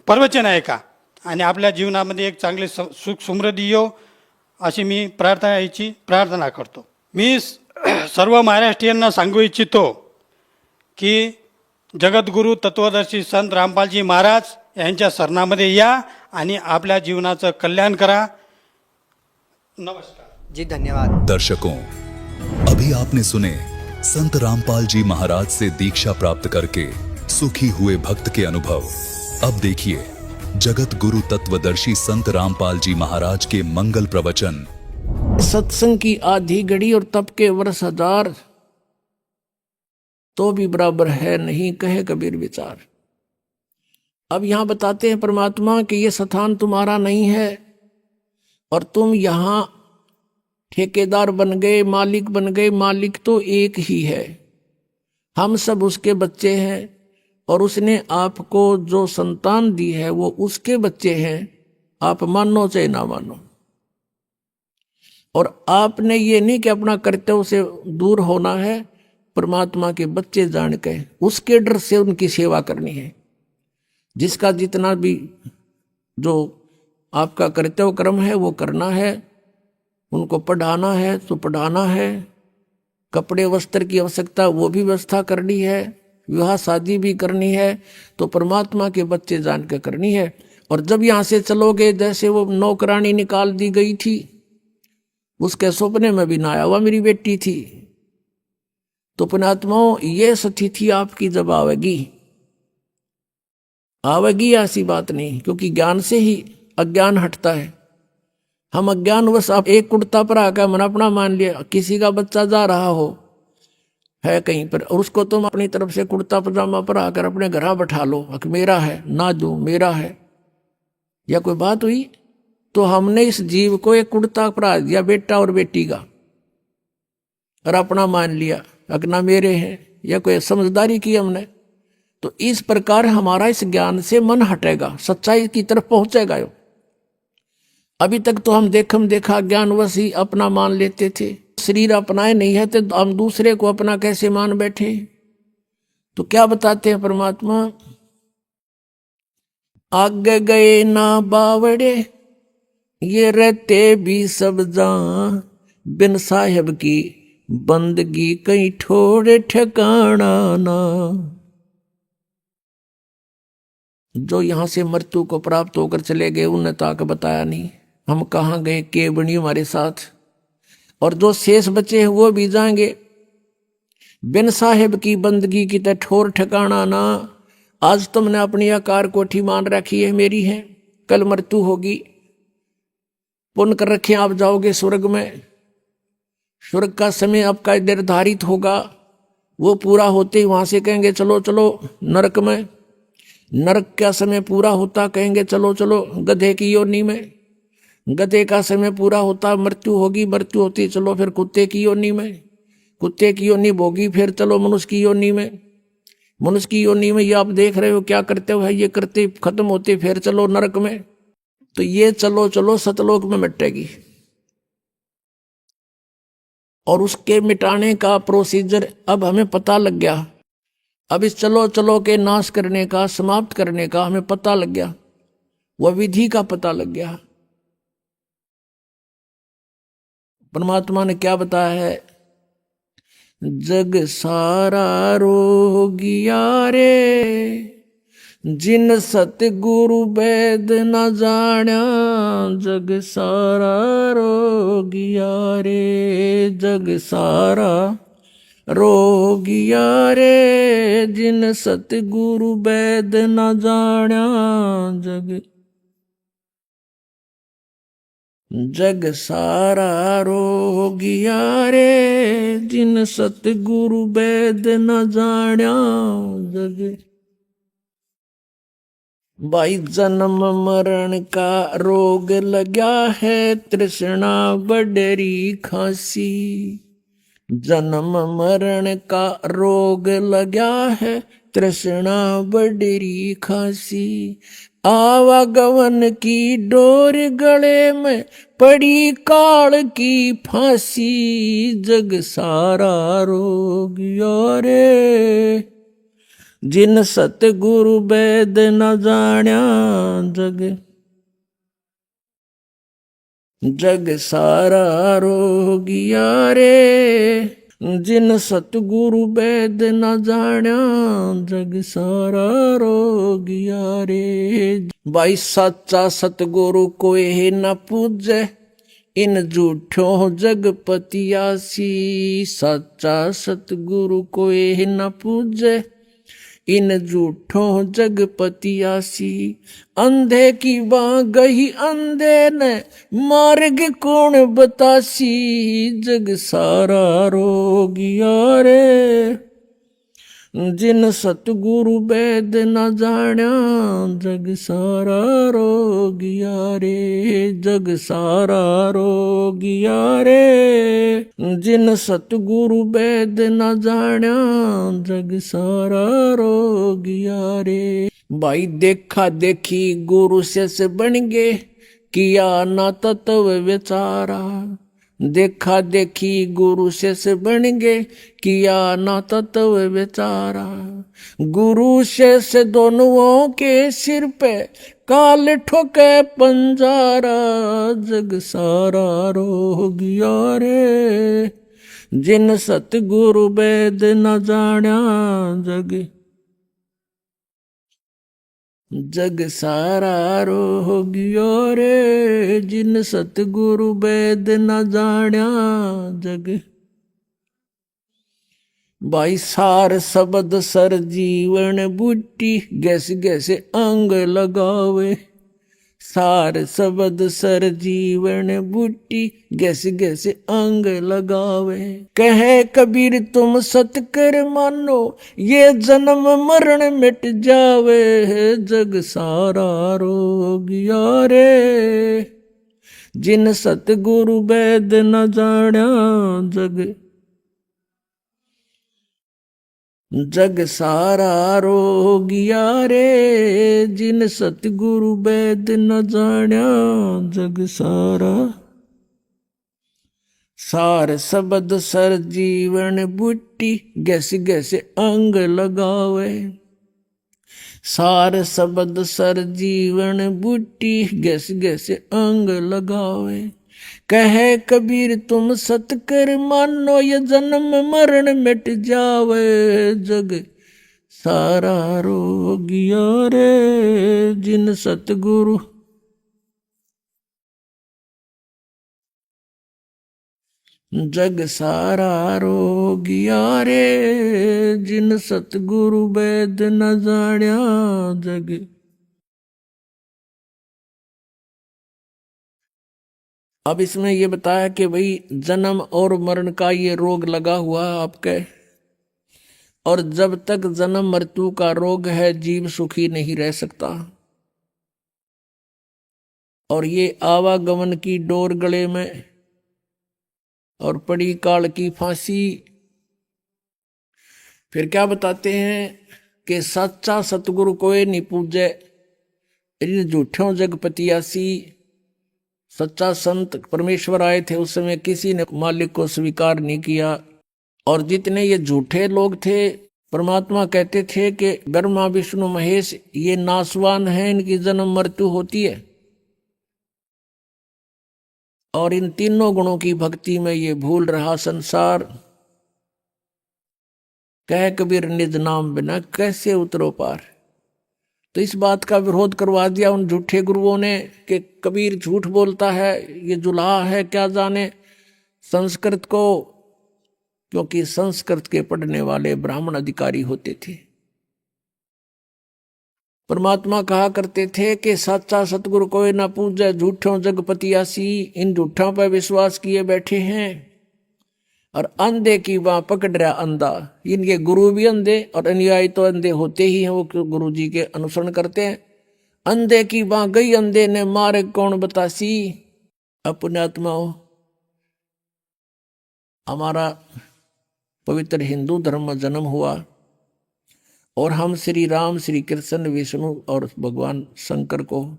प्रवचन ऐका आणि आपल्या जीवनामध्ये एक चांगले सुख समृद्धी येऊ अशी मी प्रार्थना करतो। मी सर्व महाराष्ट्रीयांना सांगू इच्छितो की जगद्गुरू तत्वदर्शी संत रामपालजी महाराज यांच्या शरणामध्ये या आणि आपल्या जीवनाचं कल्याण करा। नमस्कार जी, धन्यवाद। दर्शकों, अभी आपने सुने संत रामपाल जी महाराज से दीक्षा प्राप्त करके सुखी हुए भक्त के अनुभव। अब देखिए जगत गुरु तत्वदर्शी संत रामपाल जी महाराज के मंगल प्रवचन। सत्संग की आधी घड़ी और तप के वर्ष 1000 तो भी बराबर है नहीं, कहे कबीर विचार। अब यहां बताते हैं परमात्मा कि ये स्थान तुम्हारा नहीं है और तुम यहां ठेकेदार बन गए, मालिक बन गए। मालिक तो एक ही है, हम सब उसके बच्चे हैं और उसने आपको जो संतान दी है वो उसके बच्चे हैं, आप मानो चाहे ना मानो। और आपने ये नहीं कि अपना कर्तव्य से दूर होना है, परमात्मा के बच्चे जान के उसके डर से उनकी सेवा करनी है। जिसका जितना भी जो आपका कर्तव्य कर्म है वो करना है। उनको पढ़ाना है तो पढ़ाना है, कपड़े वस्त्र की आवश्यकता वो भी व्यवस्था करनी है, विवाह शादी भी करनी है, तो परमात्मा के बच्चे जान के करनी है। और जब यहाँ से चलोगे, जैसे वो नौकरानी निकाल दी गई थी, उसके सपने में भी ना आया हुआ मेरी बेटी थी, तो पुण्यात्माओं ये स्थिति आपकी जब आवेगी ऐसी बात नहीं, क्योंकि ज्ञान से ही अज्ञान हटता है। हम अज्ञानवश आप एक कुर्ता पर आकर मन अपना मान लिया, किसी का बच्चा जा रहा हो है कहीं पर और उसको तुम अपनी तरफ से कुर्ता पजामा पर आकर अपने घर बैठा लो, मेरा है ना दो, मेरा है, या कोई बात हुई? तो हमने इस जीव को एक कुर्ता परा दिया, बेटा और बेटी का, और अपना मान लिया अगना मेरे हैं, या कोई समझदारी की हमने। तो इस प्रकार हमारा इस ज्ञान से मन हटेगा, सच्चाई की तरफ पहुंचेगा। अभी तक तो हम देखा ज्ञानवश ही अपना मान लेते थे, शरीर अपनाए नहीं है तो हम दूसरे को अपना कैसे मान बैठे। तो क्या बताते हैं परमात्मा, आगे गए ना बावड़े ये रहते भी सब जान, बिन साहेब की बंदगी कहीं ठोड़े ठिकाना ना। जो यहां से मृत्यु को प्राप्त होकर चले गए उन्हें ताक बताया नहीं हम कहाँ गए, के बनी हमारे साथ। और जो शेष बचे हैं वो भी जाएंगे, बिन साहेब की बंदगी की तो ठोर ठिकाना ना। आज तुमने अपनी आकार कोठी मान रखी है मेरी है, कल मृत्यु होगी, पुण्य कर रखे आप जाओगे स्वर्ग में, स्वर्ग का समय आपका निर्धारित होगा, वो पूरा होते ही वहां से कहेंगे चलो चलो नरक में, नरक का समय पूरा होता कहेंगे चलो चलो गधे की योनि में, गधे का समय पूरा होता मृत्यु होगी, मृत्यु होती चलो फिर कुत्ते की योनि में, कुत्ते की योनि भोगी फिर चलो मनुष्य की योनि में, मनुष्य की योनि में ये आप देख रहे हो क्या करते हो है, ये करते खत्म होते फिर चलो नरक में। तो ये चलो चलो सतलोक में मिटेगी। और उसके मिटाने का प्रोसीजर अब हमें पता लग गया, अब इस चलो चलो के नाश करने का, समाप्त करने का हमें पता लग गया, वह विधि का पता लग गया। परमात्मा ने क्या बताया है, जग सारा रोगिया रे जिन सतगुरु वैद न जाण्या, जग सारा रोगिया रे, जग सारा रोगिया रे जिन सतगुरु वैद न जाण्या, जग सारा रोगिया रे जिन सतगुरु वैद न जाण्या, जग। भाई जन्म मरण का रोग लग्या है, तृष्णा बडरी खांसी, जन्म मरण का रोग लग्या है, तृष्णा बडरी खांसी, आवागमन की डोर गले में पड़ी काल की फांसी, जग सारा रोग रे जिन सतगुरु वैद न जाण्या, जग। जग सारा रोगिया रे जिन सतगुरु वैद न जाण्या, जग सारा रोगिया रे। भाई सच्चा सतगुरु कोई न पूजे, इन झूठों जगपतियासी, सच्चा सतगुरु कोई न पूजे, इन झूठों जगपतियासी, अंधे की बाँ गही अंधे ने मार्ग कौन बतासी, जग सारा रोगिया रे जिन सतगुरु वैद न जाण्या, जग सारा रोगिया रे, जग सारा रोगिया रे जिन सतगुरु वैद न जाण्या, जग सारा रोगिया रे। भाई देखा देखी गुरु से बन गे, किया ना तत्व विचारा। देखा देखी गुरु से बन गे, किया ना तत्व विचारा। गुरु से दोनों के सिर पे काल ठोके पंजारा। जग सारा रोगिया रे, जिन सतगुरु वेद न जाण्या। जग सारा रोगियो रे, जिन सतगुरु वेद न जाण्या। जग भाई सार शब्द सर जीवन बूटी, गैस गैस अंग लगावे। सार शब्द सर जीवन बूटी, गैस गैस अंग लगावे। कहे कबीर तुम सतकर मानो, ये जन्म मरण मिट जावे। जग सारा रोगिया रे, जिन सतगुरु वेद न जाण्या। जग सारा रोगिया रे, जिन सतगुरु वेद न जाण्या। जग सारा सार शब्द सर जीवन बूटी, गैस गैस अंग लगावे। सार शब्द सर जीवन बूटी, गैस गैस अंग लगावे। कहे कबीर तुम सतकर मानो, ये जन्म मरण मिट जावे। जग सारा रोगिया रे, जिन सतगुरु जग सारा रोगिया रे, जिन सतगुरु वेद न जाण्या। जग अब इसमें ये बताया कि भाई जन्म और मरण का ये रोग लगा हुआ है आपके, और जब तक जन्म मृत्यु का रोग है जीव सुखी नहीं रह सकता। और ये आवागमन की डोर गले में और पड़ी काल की फांसी। फिर क्या बताते हैं कि सच्चा सतगुरु कोई नहीं पूजे, इन झूठों जगपतियासी। सच्चा संत परमेश्वर आए थे उस समय, किसी ने मालिक को स्वीकार नहीं किया। और जितने ये झूठे लोग थे, परमात्मा कहते थे कि ब्रह्मा विष्णु महेश ये नासवान हैं, इनकी जन्म मृत्यु होती है। और इन तीनों गुणों की भक्ति में ये भूल रहा संसार। कह कबीर निज नाम बिना कैसे उतरो पार। तो इस बात का विरोध करवा दिया उन झूठे गुरुओं ने कि कबीर झूठ बोलता है, ये जुलाहा है, क्या जाने संस्कृत को। क्योंकि संस्कृत के पढ़ने वाले ब्राह्मण अधिकारी होते थे। परमात्मा कहा करते थे कि सच्चा सतगुरु कोई ना पूजे, झूठों जगपतियासी। इन झूठों पर विश्वास किए बैठे हैं और अंधे की बाँ पकड़ रहा अंधा। इनके गुरु भी अंधे और अनुयायी तो अंधे होते ही हैं, वो गुरु जी के अनुसरण करते हैं। अंधे की बाँ गई अंधे ने मारे कौन बतासी। अपने आत्माओं, हमारा पवित्र हिंदू धर्म में जन्म हुआ और हम श्री राम, श्री कृष्ण, विष्णु और भगवान शंकर को,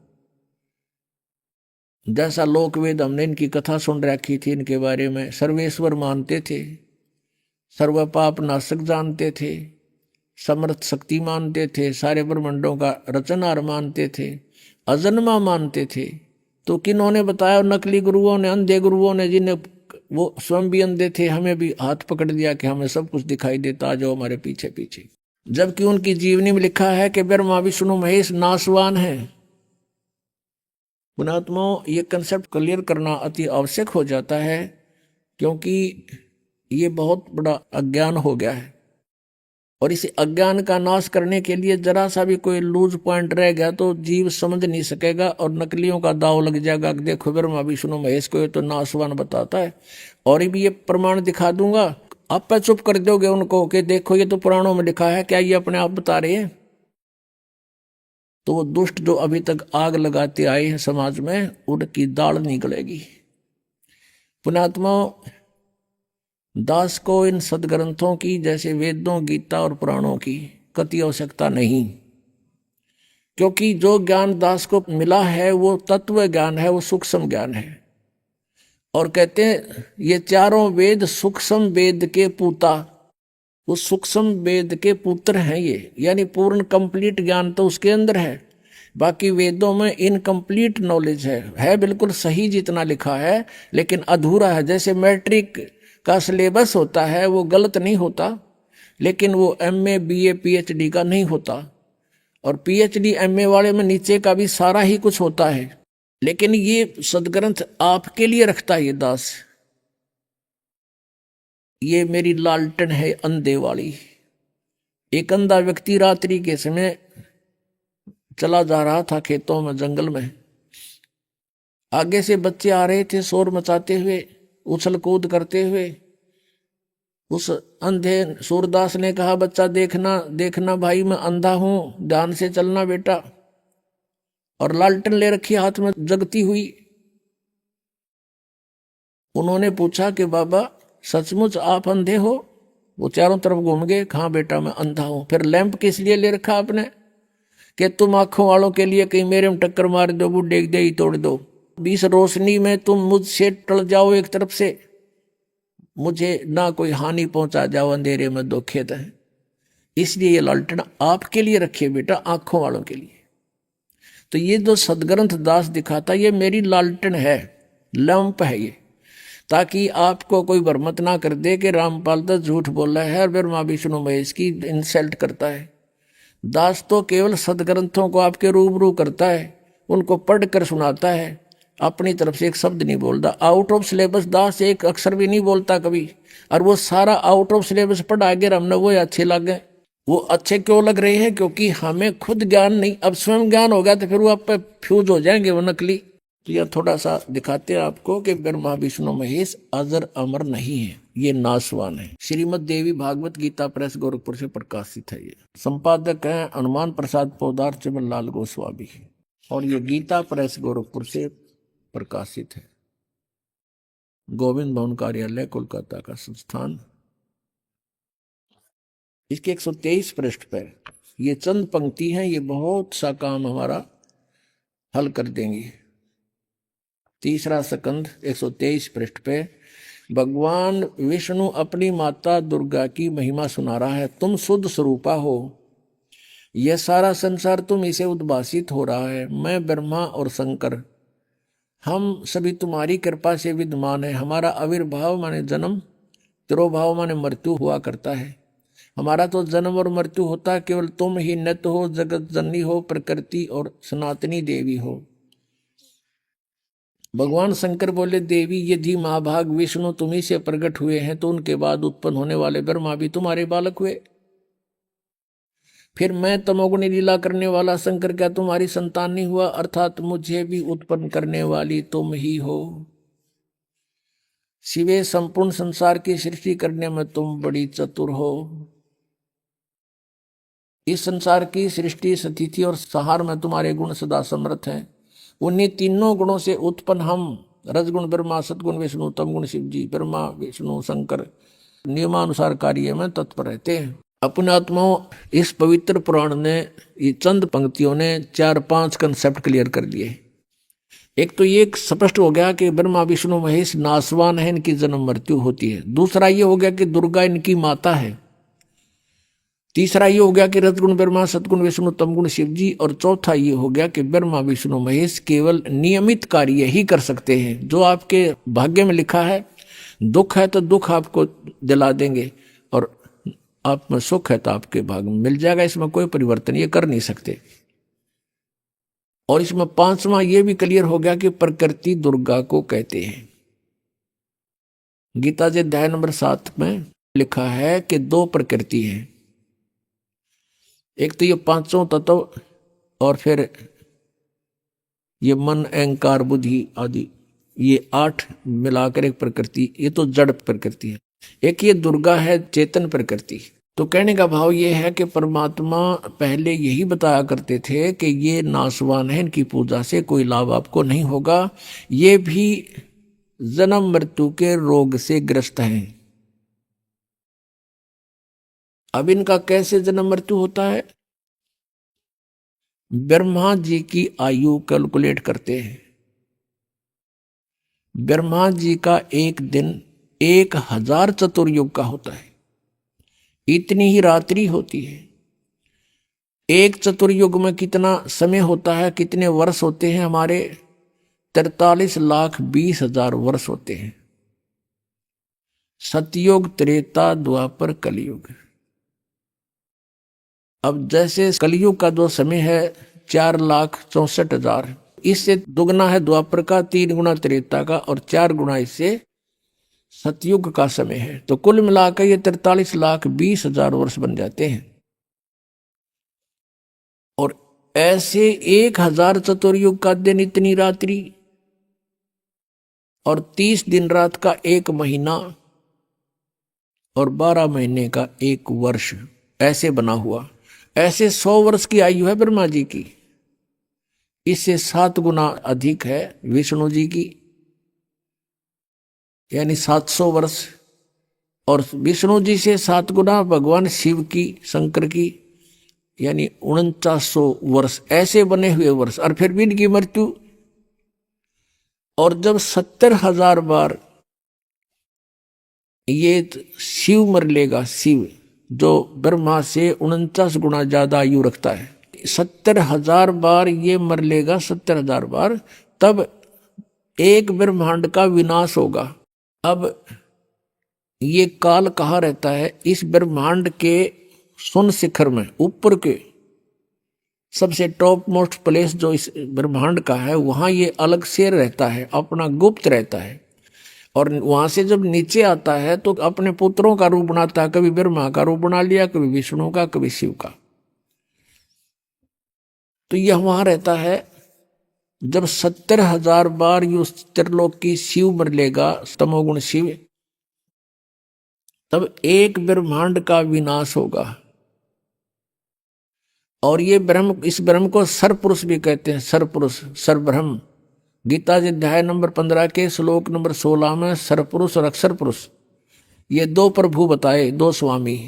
जैसा लोकवेद हमने इनकी कथा सुन रखी थी, इनके बारे में सर्वेश्वर मानते थे, सर्व पाप नाशक जानते थे, समर्थ शक्ति मानते थे, सारे ब्रह्मांडों का रचनहार मानते थे, अजन्मा मानते थे। तो किन्होंने बताया? नकली गुरुओं ने, अंधे गुरुओं ने, जिन्हें वो स्वयं भी अंधे थे, हमें भी हाथ पकड़ दिया कि हमें सब कुछ दिखाई देता, जो हमारे पीछे पीछे। जबकि उनकी जीवनी में लिखा है कि ब्रह्मा विष्णु महेश नासवान है। पुणात्माओं, ये कंसेप्ट क्लियर करना अति आवश्यक हो जाता है, क्योंकि ये बहुत बड़ा अज्ञान हो गया है। और इस अज्ञान का नाश करने के लिए जरा सा भी कोई लूज पॉइंट रह गया तो जीव समझ नहीं सकेगा और नकलियों का दाव लग जाएगा। देखो ब्रह्मा विष्णु महेश को तो नासवान बताता है, और भी ये प्रमाण दिखा दूंगा, आप पे चुप कर दोगे उनको कि देखो ये तो पुराणों में लिखा है, क्या ये अपने आप बता रहे हैं? तो वो दुष्ट जो अभी तक आग लगाते आए हैं समाज में, उनकी दाल निकलेगी। पुणात्माओं, दास को इन सदग्रंथों की जैसे वेदों, गीता और पुराणों की कति आवश्यकता नहीं, क्योंकि जो ज्ञान दास को मिला है वो तत्व ज्ञान है, वो सूक्ष्म ज्ञान है। और कहते हैं ये चारों वेद सूक्ष्म वेद के पूता, वो सूक्ष्म वेद के पुत्र हैं ये, यानी पूर्ण कंप्लीट ज्ञान तो उसके अंदर है। बाकी वेदों में इनकम्प्लीट नॉलेज है बिल्कुल सही जितना लिखा है, लेकिन अधूरा है। जैसे मैट्रिक का सिलेबस होता है वो गलत नहीं होता, लेकिन वो MA BA PhD का नहीं होता। और PhD MA वाले में नीचे का भी सारा ही कुछ होता है। लेकिन ये सदग्रंथ आपके लिए रखता है ये दास। ये मेरी लालटन है अंधे वाली। एक अंधा व्यक्ति रात्रि के समय चला जा रहा था खेतों में, जंगल में। आगे से बच्चे आ रहे थे शोर मचाते हुए, उछल कूद करते हुए। उस अंधे सूरदास ने कहा, बच्चा देखना देखना भाई, मैं अंधा हूं, ध्यान से चलना बेटा। और लालटेन ले रखी हाथ में जगती हुई। उन्होंने पूछा कि बाबा सचमुच आप अंधे हो? वो चारों तरफ घूम गए, हाँ बेटा मैं अंधा हूं। फिर लैंप किस लिए ले रखा आपने? कि तुम आंखों वालों के लिए कहीं मेरे में टक्कर मार दो, बुढ़े दे ही तोड़ दो। 20 रोशनी में तुम मुझसे टल जाओ एक तरफ से, मुझे ना कोई हानि पहुंचा जाओ, अंधेरे में दो खेत है। इसलिए ये लालटेन आपके लिए रखिए बेटा, आंखों वालों के लिए। तो ये जो सदग्रंथ दास दिखाता, ये मेरी लालटेन है, लैंप है ये, ताकि आपको कोई भ्रमित ना कर दे कि रामपाल दास झूठ बोल रहा है और ब्रह्मा विष्णु महेश की इंसल्ट करता है। दास तो केवल सदग्रंथों को आपके रूबरू करता है, उनको पढ़ कर सुनाता है, अपनी तरफ से एक शब्द नहीं बोलता। आउट ऑफ सिलेबस दास एक अक्षर भी नहीं बोलता कभी। और वो सारा आउट ऑफ सिलेबस पढ़ा के हमने वो अच्छे लगे। वो अच्छे क्यों लग रहे हैं? क्योंकि हमें खुद ज्ञान नहीं, अब स्वयं ज्ञान हो गया तो फिर वो आप पे फ्यूज हो जाएंगे वो नकली। तो यह थोड़ा सा दिखाते हैं आपको कि ब्रह्मा विष्णु महेश अजर अमर नहीं है, ये नासवान है। श्रीमद देवी भागवत गीता प्रेस गोरखपुर से प्रकाशित है। ये संपादक हैं हनुमान प्रसाद पोदार चिमन लाल गोस्वामी, और ये गीता प्रेस गोरखपुर से प्रकाशित है। गोविंद भवन कार्यालय कोलकाता का संस्थान। इसके 123 पृष्ठ पर ये चंद पंक्ति हैं, ये बहुत सा काम हमारा हल कर देंगी। तीसरा स्कंद 123 पृष्ठ पे भगवान विष्णु अपनी माता दुर्गा की महिमा सुना रहा है। तुम शुद्ध स्वरूपा हो, यह सारा संसार तुम इसे उद्भासित हो रहा है। मैं ब्रह्मा और शंकर हम सभी तुम्हारी कृपा से विद्यमान है। हमारा आविर्भाव माने जन्म, तिरोभाव माने मृत्यु हुआ करता है। हमारा तो जन्म और मृत्यु होता है, केवल तुम ही नित्य हो, जगत जननी हो, प्रकृति और सनातनी देवी हो। भगवान शंकर बोले, देवी यदि महाभाग विष्णु तुम्ही से प्रकट हुए हैं तो उनके बाद उत्पन्न होने वाले ब्रह्मा भी तुम्हारे बालक हुए। फिर मैं तमोगुणी लीला करने वाला शंकर क्या तुम्हारी संतान नहीं हुआ? अर्थात मुझे भी उत्पन्न करने वाली तुम ही हो। शिवे संपूर्ण संसार की सृष्टि करने में तुम बड़ी चतुर हो। इस संसार की सृष्टि, स्थिति और संहार में तुम्हारे गुण सदा समर्थ हैं। उन्हीं तीनों गुणों से उत्पन्न हम, रजगुण ब्रह्मा, सतगुण विष्णु, तमगुण शिव जी, ब्रह्मा विष्णु शंकर नियमानुसार कार्य में तत्पर रहते हैं। अपने आत्माओं, इस पवित्र पुराण ने ये चंद पंक्तियों ने 4-5 कंसेप्ट क्लियर कर दिए। एक तो ये स्पष्ट हो गया कि ब्रह्मा विष्णु महेश नासवान है, इनकी जन्म मृत्यु होती है। दूसरा ये हो गया कि दुर्गा इनकी माता है। तीसरा ये हो गया कि रजगुण ब्रह्मा, सतगुण विष्णु, तमगुण शिव जी। और चौथा ये हो गया कि ब्रह्मा विष्णु महेश केवल नियमित कार्य ही कर सकते हैं। जो आपके भाग्य में लिखा है, दुख है तो दुख आपको दिला देंगे, और आप में सुख है तो आपके भाग्य में मिल जाएगा। इसमें कोई परिवर्तन ये कर नहीं सकते। और इसमें 5वां ये भी क्लियर हो गया कि प्रकृति दुर्गा को कहते हैं। गीता जी अध्याय नंबर 7 में लिखा है कि 2 प्रकृति है। एक तो ये 5 तत्व, और फिर ये मन, अहंकार, बुद्धि आदि, ये 8 मिलाकर एक प्रकृति। ये तो जड़ प्रकृति है। एक ये दुर्गा है, चेतन प्रकृति। तो कहने का भाव ये है कि परमात्मा पहले यही बताया करते थे कि ये नासवान है, इनकी पूजा से कोई लाभ आपको नहीं होगा। ये भी जन्म मृत्यु के रोग से ग्रस्त हैं। अब इनका कैसे जन्म मृत्यु होता है? ब्रह्मा जी की आयु कैलकुलेट करते हैं। ब्रह्मा जी का एक दिन 1000 चतुर्युग का होता है, इतनी ही रात्रि होती है। एक चतुर्युग में कितना समय होता है, कितने वर्ष होते हैं हमारे? 43,20,000 वर्ष होते हैं। सतयुग, त्रेता, द्वापर, कलयुग। अब जैसे कलयुग का जो समय है 4,64,000, इससे दुगना है द्वापर का, 3 गुना त्रेता का और 4 गुना इससे सतयुग का समय है। तो कुल मिलाकर ये 43,20,000 वर्ष बन जाते हैं। और ऐसे 1000 चतुर्युग का दिन, इतनी रात्रि, और 30 दिन रात का 1 महीना और 12 महीने का 1 वर्ष, ऐसे बना हुआ। ऐसे 100 वर्ष की आयु है ब्रह्मा जी की। इससे 7 गुना अधिक है विष्णु जी की, यानी 700 वर्ष। और विष्णु जी से 7 गुना भगवान शिव की, शंकर की, यानी 4900 वर्ष, ऐसे बने हुए वर्ष। और फिर भी इनकी मृत्यु। और जब 70,000 बार ये शिव मर लेगा, शिव जो ब्रह्मा से 49 गुना ज्यादा आयु रखता है, 70,000 बार ये मर लेगा, 70,000 बार, तब एक ब्रह्मांड का विनाश होगा। अब ये काल कहाँ रहता है? इस ब्रह्मांड के सुन शिखर में, ऊपर के सबसे टॉप मोस्ट प्लेस जो इस ब्रह्मांड का है, वहां ये अलग से रहता है, अपना गुप्त रहता है। और वहां से जब नीचे आता है तो अपने पुत्रों का रूप बनाता है, कभी ब्रह्मा का रूप बना लिया, कभी विष्णु का, कभी शिव का। तो यह वहां रहता है। जब 70,000 बार यू त्रिलोक की शिव मर लेगा, तमोगुण शिव, तब एक ब्रह्मांड का विनाश होगा। और ये ब्रह्म, इस ब्रह्म को सरपुरुष भी कहते हैं, सरपुरुष, सरब्रह्म। गीता जी अध्याय नंबर 15 के श्लोक नंबर 16 में सरपुरुष और अक्षर पुरुष, ये 2 प्रभु बताए, 2 स्वामी।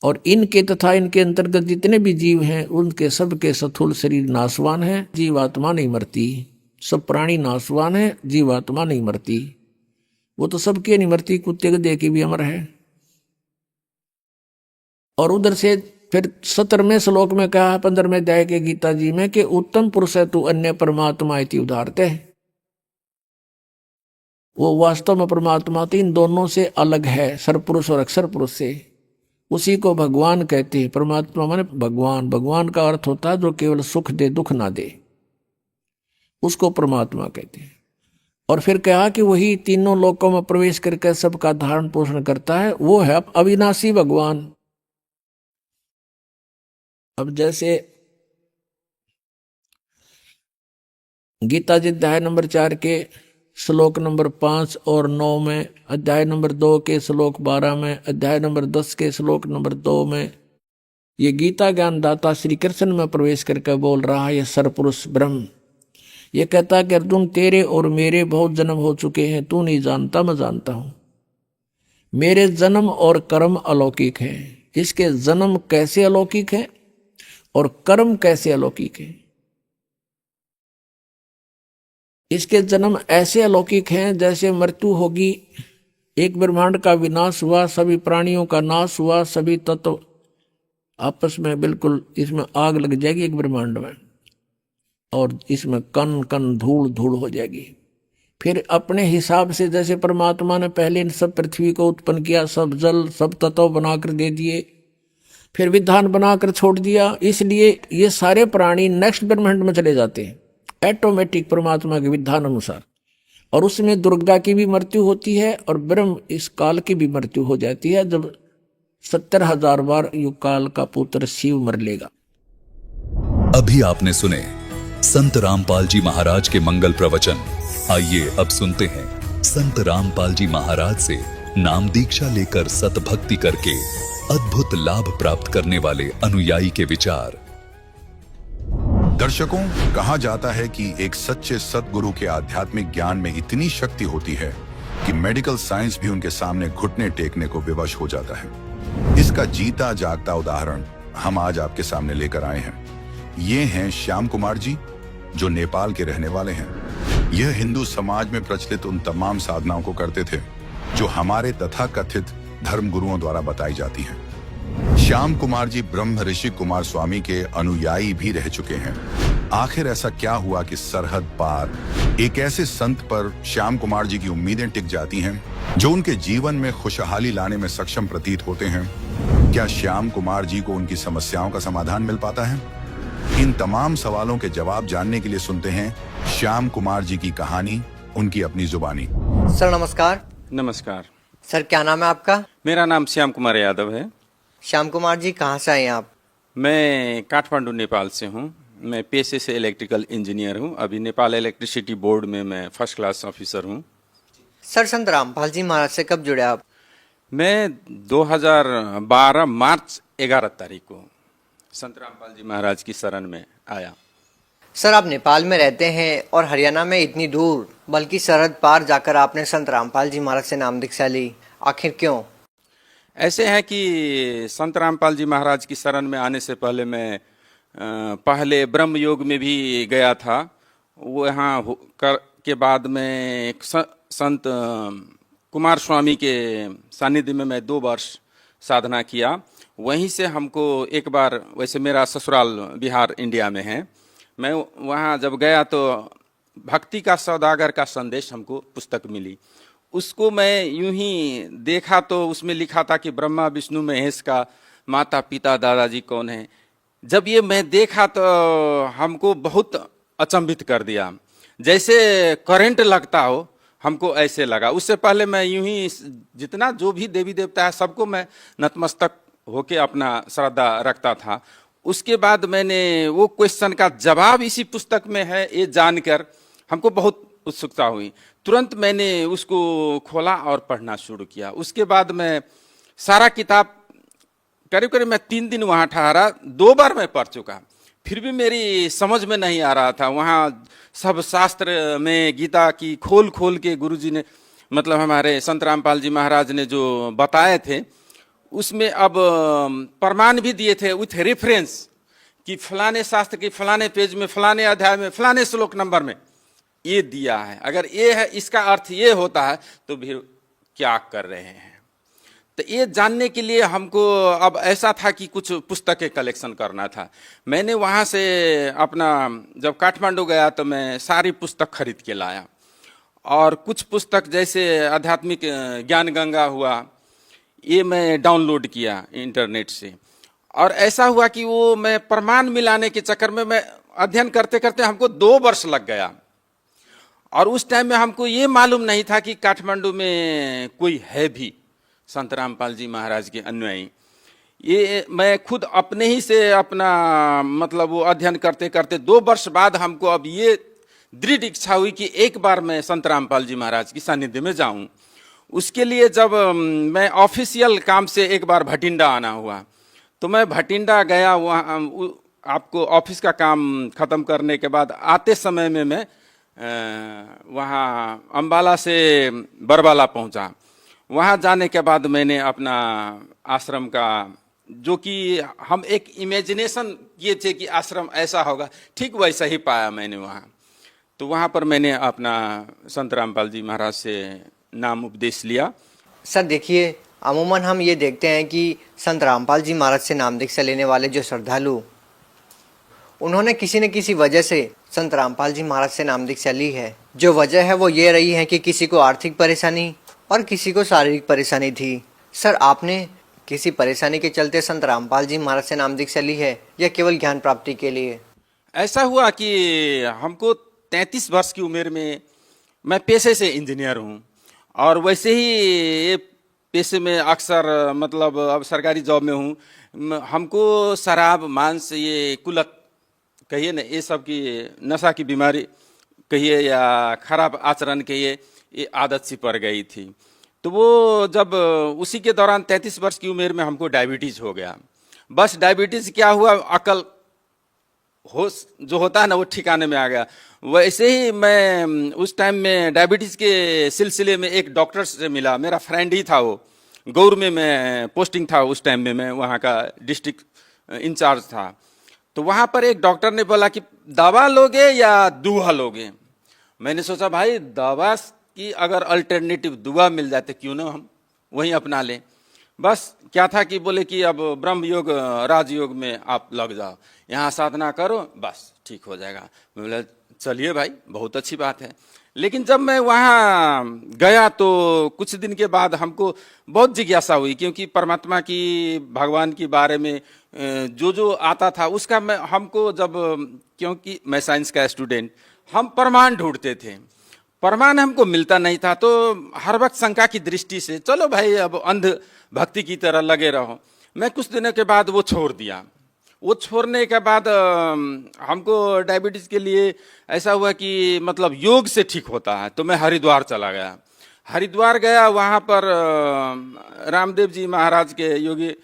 और इनके तथा इनके अंतर्गत जितने भी जीव हैं, उनके सबके स्थूल शरीर नाशवान है, जीवात्मा नहीं मरती। सब प्राणी नाशवान है, जीवात्मा नहीं मरती। वो तो सबके नहीं मरती, कुत्ते को देख के भी अमर है। और उधर से फिर 17वें श्लोक में कहा, 15वें अध्याय के गीता जी में, कि उत्तम पुरुष है तू अन्य परमात्मा इति उदाहरते है। वो वास्तव में परमात्मा तो इन दोनों से अलग है, सरपुरुष और अक्षर पुरुष से। उसी को भगवान कहते हैं। परमात्मा माने भगवान। भगवान का अर्थ होता है जो केवल सुख दे, दुख ना दे, उसको परमात्मा कहते हैं। और फिर कहा कि वही तीनों लोकों में प्रवेश करके सबका धारण पोषण करता है, वो है अविनाशी भगवान। अब जैसे गीता जी अध्याय नंबर 4 के श्लोक नंबर 5 और 9 में, अध्याय नंबर 2 के श्लोक 12 में, अध्याय नंबर 10 के श्लोक नंबर 2 में, ये गीता ज्ञान दाता श्री कृष्ण में प्रवेश करके बोल रहा है, ये सरपुरुष ब्रह्म। ये कहता है कि अर्जुन, तेरे और मेरे बहुत जन्म हो चुके हैं, तू नहीं जानता, मैं जानता हूं। मेरे जन्म और कर्म अलौकिक हैं। इसके जन्म कैसे अलौकिक है और कर्म कैसे अलौकिक है? इसके जन्म ऐसे अलौकिक हैं जैसे मृत्यु होगी, एक ब्रह्मांड का विनाश हुआ, सभी प्राणियों का नाश हुआ, सभी तत्व आपस में बिल्कुल इसमें आग लग जाएगी एक ब्रह्मांड में, और इसमें कण कण धूल धूल हो जाएगी। फिर अपने हिसाब से जैसे परमात्मा ने पहले इन सब पृथ्वी को उत्पन्न किया, सब जल सब तत्व बनाकर दे दिए, फिर विधान बनाकर छोड़ दिया, इसलिए ये सारे प्राणी नेक्स्ट ब्रह्मांड में चले जाते हैं ऑटोमेटिक परमात्मा के विधान अनुसार। और उसमें दुर्गा की भी मृत्यु होती है और ब्रह्म इस काल की भी मृत्यु हो जाती है, जब 70,000 बार युग काल का पुत्र शिव मर लेगा। अभी आपने सुने संत रामपाल जी महाराज के मंगल प्रवचन। आइए अब सुनते हैं संत रामपाल जी महाराज से नाम दीक्षा लेकर सतभक्ति करके अद्भुत लाभ प्राप्त करने वाले अनुयायी के विचार। दर्शकों, कहा जाता है कि एक सच्चे सद्गुरु के आध्यात्मिक ज्ञान में इतनी शक्ति होती है कि मेडिकल साइंस भी उनके सामने घुटने टेकने को विवश हो जाता है। इसका जीता जागता उदाहरण हम आज आपके सामने लेकर आए हैं। ये हैं श्याम कुमार जी, जो नेपाल के रहने वाले हैं। यह हिंदू समाज में प्रचलित उन तमाम साधनाओं को करते थे जो हमारे तथाकथित धर्म गुरुओं द्वारा बताई जाती हैं। श्याम कुमार जी ब्रह्म ऋषि कुमार स्वामी के अनुयायी भी रह चुके हैं। आखिर ऐसा क्या हुआ कि सरहद पार एक ऐसे संत पर श्याम कुमार जी की उम्मीदें टिक जाती हैं जो उनके जीवन में खुशहाली लाने में सक्षम प्रतीत होते हैं? क्या श्याम कुमार जी को उनकी समस्याओं का समाधान मिल पाता है? इन तमाम सवालों के जवाब जानने के लिए सुनते हैं श्याम कुमार जी की कहानी, उनकी अपनी जुबानी। सर नमस्कार। नमस्कार। सर क्या नाम है आपका? मेरा नाम श्याम कुमार यादव है। श्याम कुमार जी कहाँ से आए हैं आप? मैं काठमांडू नेपाल से हूँ। मैं पेशे से इलेक्ट्रिकल इंजीनियर हूँ। अभी नेपाल इलेक्ट्रिसिटी बोर्ड में मैं फर्स्ट क्लास ऑफिसर हूँ। सर संत रामपाल जी महाराज से कब जुड़े आप? मैं 2012 मार्च 11 तारीख को संत रामपाल जी महाराज की शरण में आया। सर आप नेपाल में रहते हैं और हरियाणा में इतनी दूर, बल्कि सरहद पार जाकर आपने संत रामपाल जी महाराज से नाम दीक्षा ली, आखिर क्यों? ऐसे है कि संत रामपाल जी महाराज की शरण में आने से पहले मैं पहले ब्रह्म योग में भी गया था। वो यहाँ कर के बाद में एक संत कुमार स्वामी के सानिध्य में मैं 2 वर्ष साधना किया। वहीं से हमको एक बार, वैसे मेरा ससुराल बिहार इंडिया में है, मैं वहाँ जब गया तो भक्ति का सौदागर का संदेश हमको पुस्तक मिली। उसको मैं यूं ही देखा तो उसमें लिखा था कि ब्रह्मा विष्णु महेश का माता पिता दादाजी कौन है। जब ये मैं देखा तो हमको बहुत अचंभित कर दिया, जैसे करंट लगता हो, हमको ऐसे लगा। उससे पहले मैं यूं ही जितना जो भी देवी देवता है सबको मैं नतमस्तक होके अपना श्रद्धा रखता था। उसके बाद मैंने वो क्वेश्चन का जवाब इसी पुस्तक में है ये जानकर हमको बहुत उत्सुकता हुई। तुरंत मैंने उसको खोला और पढ़ना शुरू किया। उसके बाद मैं सारा किताब करीब करीब मैं 3 दिन वहाँ ठहरा। 2 बार मैं पढ़ चुका, फिर भी मेरी समझ में नहीं आ रहा था। वहाँ सब शास्त्र में गीता की खोल खोल के गुरुजी ने, मतलब हमारे संत रामपाल जी महाराज ने जो बताए थे, उसमें अब प्रमाण भी दिए थे विथ रेफरेंस कि फलाने शास्त्र के फलाने पेज में फलाने अध्याय में फलाने श्लोक नंबर में ये दिया है। अगर ये है, इसका अर्थ ये होता है, तो फिर क्या कर रहे हैं? तो ये जानने के लिए हमको अब ऐसा था कि कुछ पुस्तकें कलेक्शन करना था। मैंने वहाँ से अपना, जब काठमांडू गया तो मैं सारी पुस्तक खरीद के लाया। और कुछ पुस्तक जैसे आध्यात्मिक ज्ञान गंगा हुआ, ये मैं डाउनलोड किया इंटरनेट से। और ऐसा हुआ कि वो मैं प्रमाण मिलाने के चक्कर में मैं अध्ययन करते करते हमको 2 वर्ष लग गया। और उस टाइम में हमको ये मालूम नहीं था कि काठमांडू में कोई है भी संत रामपाल जी महाराज के अनुयायी। ये मैं खुद अपने ही से अपना मतलब वो अध्ययन करते करते 2 वर्ष बाद हमको अब ये दृढ़ इच्छा हुई कि एक बार मैं संत रामपाल जी महाराज की सानिध्य में जाऊं। उसके लिए जब मैं ऑफिशियल काम से एक बार भटिंडा आना हुआ, तो मैं भटिंडा गया। वहाँ आपको ऑफिस का काम ख़त्म करने के बाद आते समय में मैं वहाँ अम्बाला से बरवाला पहुँचा। वहाँ जाने के बाद मैंने अपना आश्रम का, जो कि हम एक इमेजिनेशन किए थे कि आश्रम ऐसा होगा, ठीक वैसा ही पाया मैंने वहाँ। तो वहाँ पर मैंने अपना संत रामपाल जी महाराज से नाम उपदेश लिया। सर देखिए, अमूमन हम ये देखते हैं कि संत रामपाल जी महाराज से नाम दीक्षा लेने वाले जो श्रद्धालु, उन्होंने किसी न किसी वजह से संत रामपाल जी महाराज से नाम दीक्षा ली है। जो वजह है वो ये रही है कि किसी को आर्थिक परेशानी और किसी को शारीरिक परेशानी थी। सर आपने किसी परेशानी के चलते संत रामपाल जी महाराज से नाम दीक्षा ली है या केवल ज्ञान प्राप्ति के लिए? ऐसा हुआ कि हमको 33 वर्ष की उम्र में, मैं पेशे से इंजीनियर हूँ और वैसे ही ये पेशे में अक्सर मतलब अब सरकारी जॉब में हूँ। हमको शराब मांस ये कुलत कहिए ना, ये सब की नशा की बीमारी कहिए या खराब आचरण कहिए, ये आदत सी पड़ गई थी। तो वो जब उसी के दौरान 33 वर्ष की उम्र में हमको डायबिटीज़ हो गया। बस डायबिटीज़ क्या हुआ, अकल होश जो होता है ना वो ठिकाने में आ गया। वैसे ही मैं उस टाइम में डायबिटीज़ के सिलसिले में एक डॉक्टर से मिला, मेरा फ्रेंड ही था वो। गौर में मैं पोस्टिंग था उस टाइम में, मैं वहाँ का डिस्ट्रिक्ट इंचार्ज था। तो वहाँ पर एक डॉक्टर ने बोला कि दवा लोगे या दुआ लोगे। मैंने सोचा भाई दवा की अगर अल्टरनेटिव दुआ मिल जाते क्यों ना हम वहीं अपना लें। बस क्या था कि बोले कि अब ब्रह्म योग राजयोग में आप लग जाओ, यहाँ साधना करो, बस ठीक हो जाएगा। मैं बोला चलिए भाई बहुत अच्छी बात है। लेकिन जब मैं वहाँ गया तो कुछ दिन के बाद हमको बहुत जिज्ञासा हुई, क्योंकि परमात्मा की, भगवान के बारे में जो जो आता था उसका मैं हमको जब, क्योंकि मैं साइंस का स्टूडेंट, हम प्रमाण ढूंढते थे, प्रमाण हमको मिलता नहीं था। तो हर वक्त शंका की दृष्टि से चलो भाई अब अंध भक्ति की तरह लगे रहो। मैं कुछ दिनों के बाद वो छोड़ दिया। वो छोड़ने के बाद हमको डायबिटीज के लिए ऐसा हुआ कि मतलब योग से ठीक होता है, तो मैं हरिद्वार चला गया। हरिद्वार गया, वहाँ पर रामदेव जी महाराज के, योगी